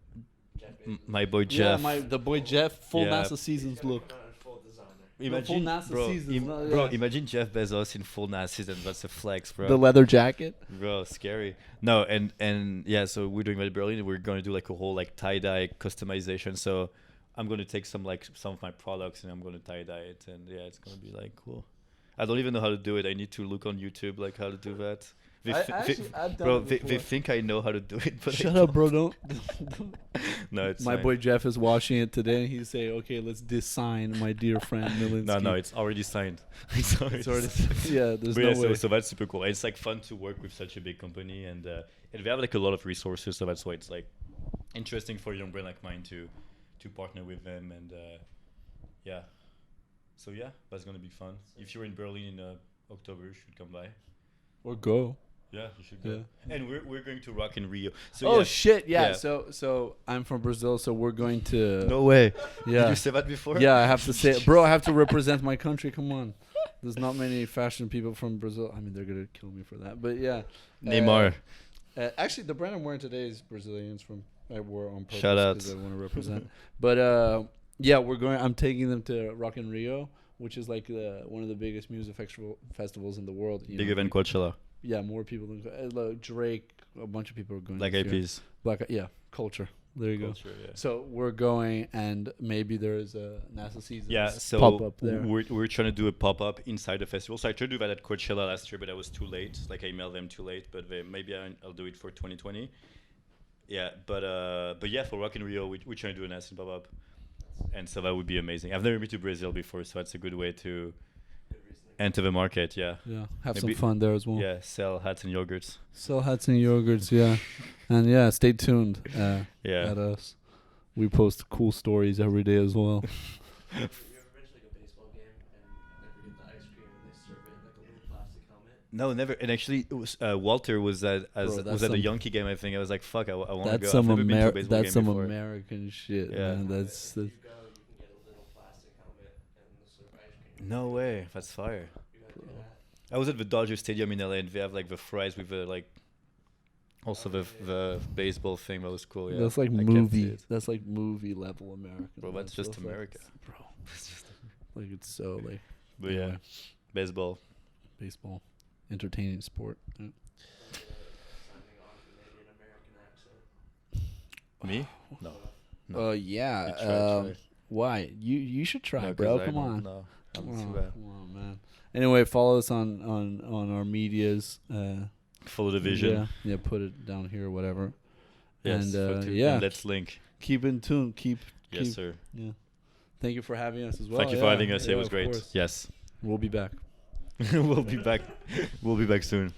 Jeff Bezos My boy Yeah, Jeff. the boy Jeff, full Yeah. NASA seasons gonna look. come out in full designer. Imagine, full NASA bro, seasons, no, bro, yeah. imagine Jeff Bezos in full NASA season. That's a flex, bro. The leather jacket. Bro, scary. No, and yeah, so we're doing that in Berlin. We're gonna do like a whole like tie-dye customization. So I'm gonna take some of my products and I'm gonna tie-dye it, and yeah, it's gonna be like cool. I don't even know how to do it. I need to look on YouTube like how to do that. I've done Bro, it they before. think I know how to do it, but Shut up, bro. Don't. No, it's My fine. boy Jeff is watching it today, and he's saying, "Okay, let's design my dear friend Millinsky." No, it's already signed. it's already Yeah, there's But no yeah, way. so that's super cool. It's like fun to work with such a big company, and they have like a lot of resources, so that's why it's like interesting for a young brand like mine to partner with them, and yeah. So yeah, that's gonna be fun. If you're in Berlin in October, you should come by. Or go. Yeah, you should go. And we're going to rock in Rio. So Oh yeah. shit! Yeah. Yeah. So I'm from Brazil, so we're going to. No way. Yeah. Did you say that before? Yeah, I have to say, bro. I have to represent my country. Come on. There's not many fashion people from Brazil. I mean, they're gonna kill me for that, but yeah. Neymar. Actually, the brand I'm wearing today is Brazilians from. I wore on purpose Shout out. because I want to represent. But yeah, we're going. I'm taking them to Rock in Rio, which is like one of the biggest music festivals in the world. You Bigger know. than Coachella. Yeah, more people than like Drake. A bunch of people are going. Black this Eyed year. Peas. Yeah, culture. There you go. Culture, yeah. So we're going, and maybe there's a NASA season. Yeah, so pop up there. we're trying to do a pop-up inside the festival. So I tried to do that at Coachella last year, but I was too late. Like I emailed them too late, but maybe I'll do it for 2020. Yeah, but yeah, for Rock in Rio, we're trying to do an NASA pop-up, and so that would be amazing. I've never been to Brazil before, so that's a good way to enter the market. Yeah, Yeah, have Maybe- some fun there as well. yeah, sell hats and yogurts. Sell hats and yogurts, yeah. And yeah, stay tuned Yeah, at us. We post cool stories every day as well. You ever been to like a baseball game and like we get the ice cream and they serve it in like a little plastic helmet? No, never. And actually, it was Walter was at Bro, was at the Yankee game. I think I was like, "Fuck, I want to go." That's I've some never been to a baseball that's game some before. American shit, Yeah. man. That's If you go, you can get a little plastic helmet and the sort of ice cream. No way, that's fire. You gotta do that. I was at the Dodger Stadium in LA, and they have like the fries with the like, also the baseball thing. That was cool. Yeah, that's like I kept movie. it. That's like movie level American. Bro, that's just stuff. America. Bro. Like it's so like. But yeah, baseball. Baseball, entertaining sport. Yeah. Signing off with maybe an American accent. Me? No. No. Yeah. You try. Why? You should try, No, bro. 'cause I Come don't on. know. Come I'm too on, bad. come on, man. Anyway, follow us on our medias. Follow the vision. Yeah, put it down here or whatever. Yes. And, for yeah. And let's link. Keep in tune. Keep. Yes, sir. Yeah. Thank you for having us as well. Thank you for having us. Yeah, It was of great. course. Yes. We'll be back. We'll be back. We'll be back soon.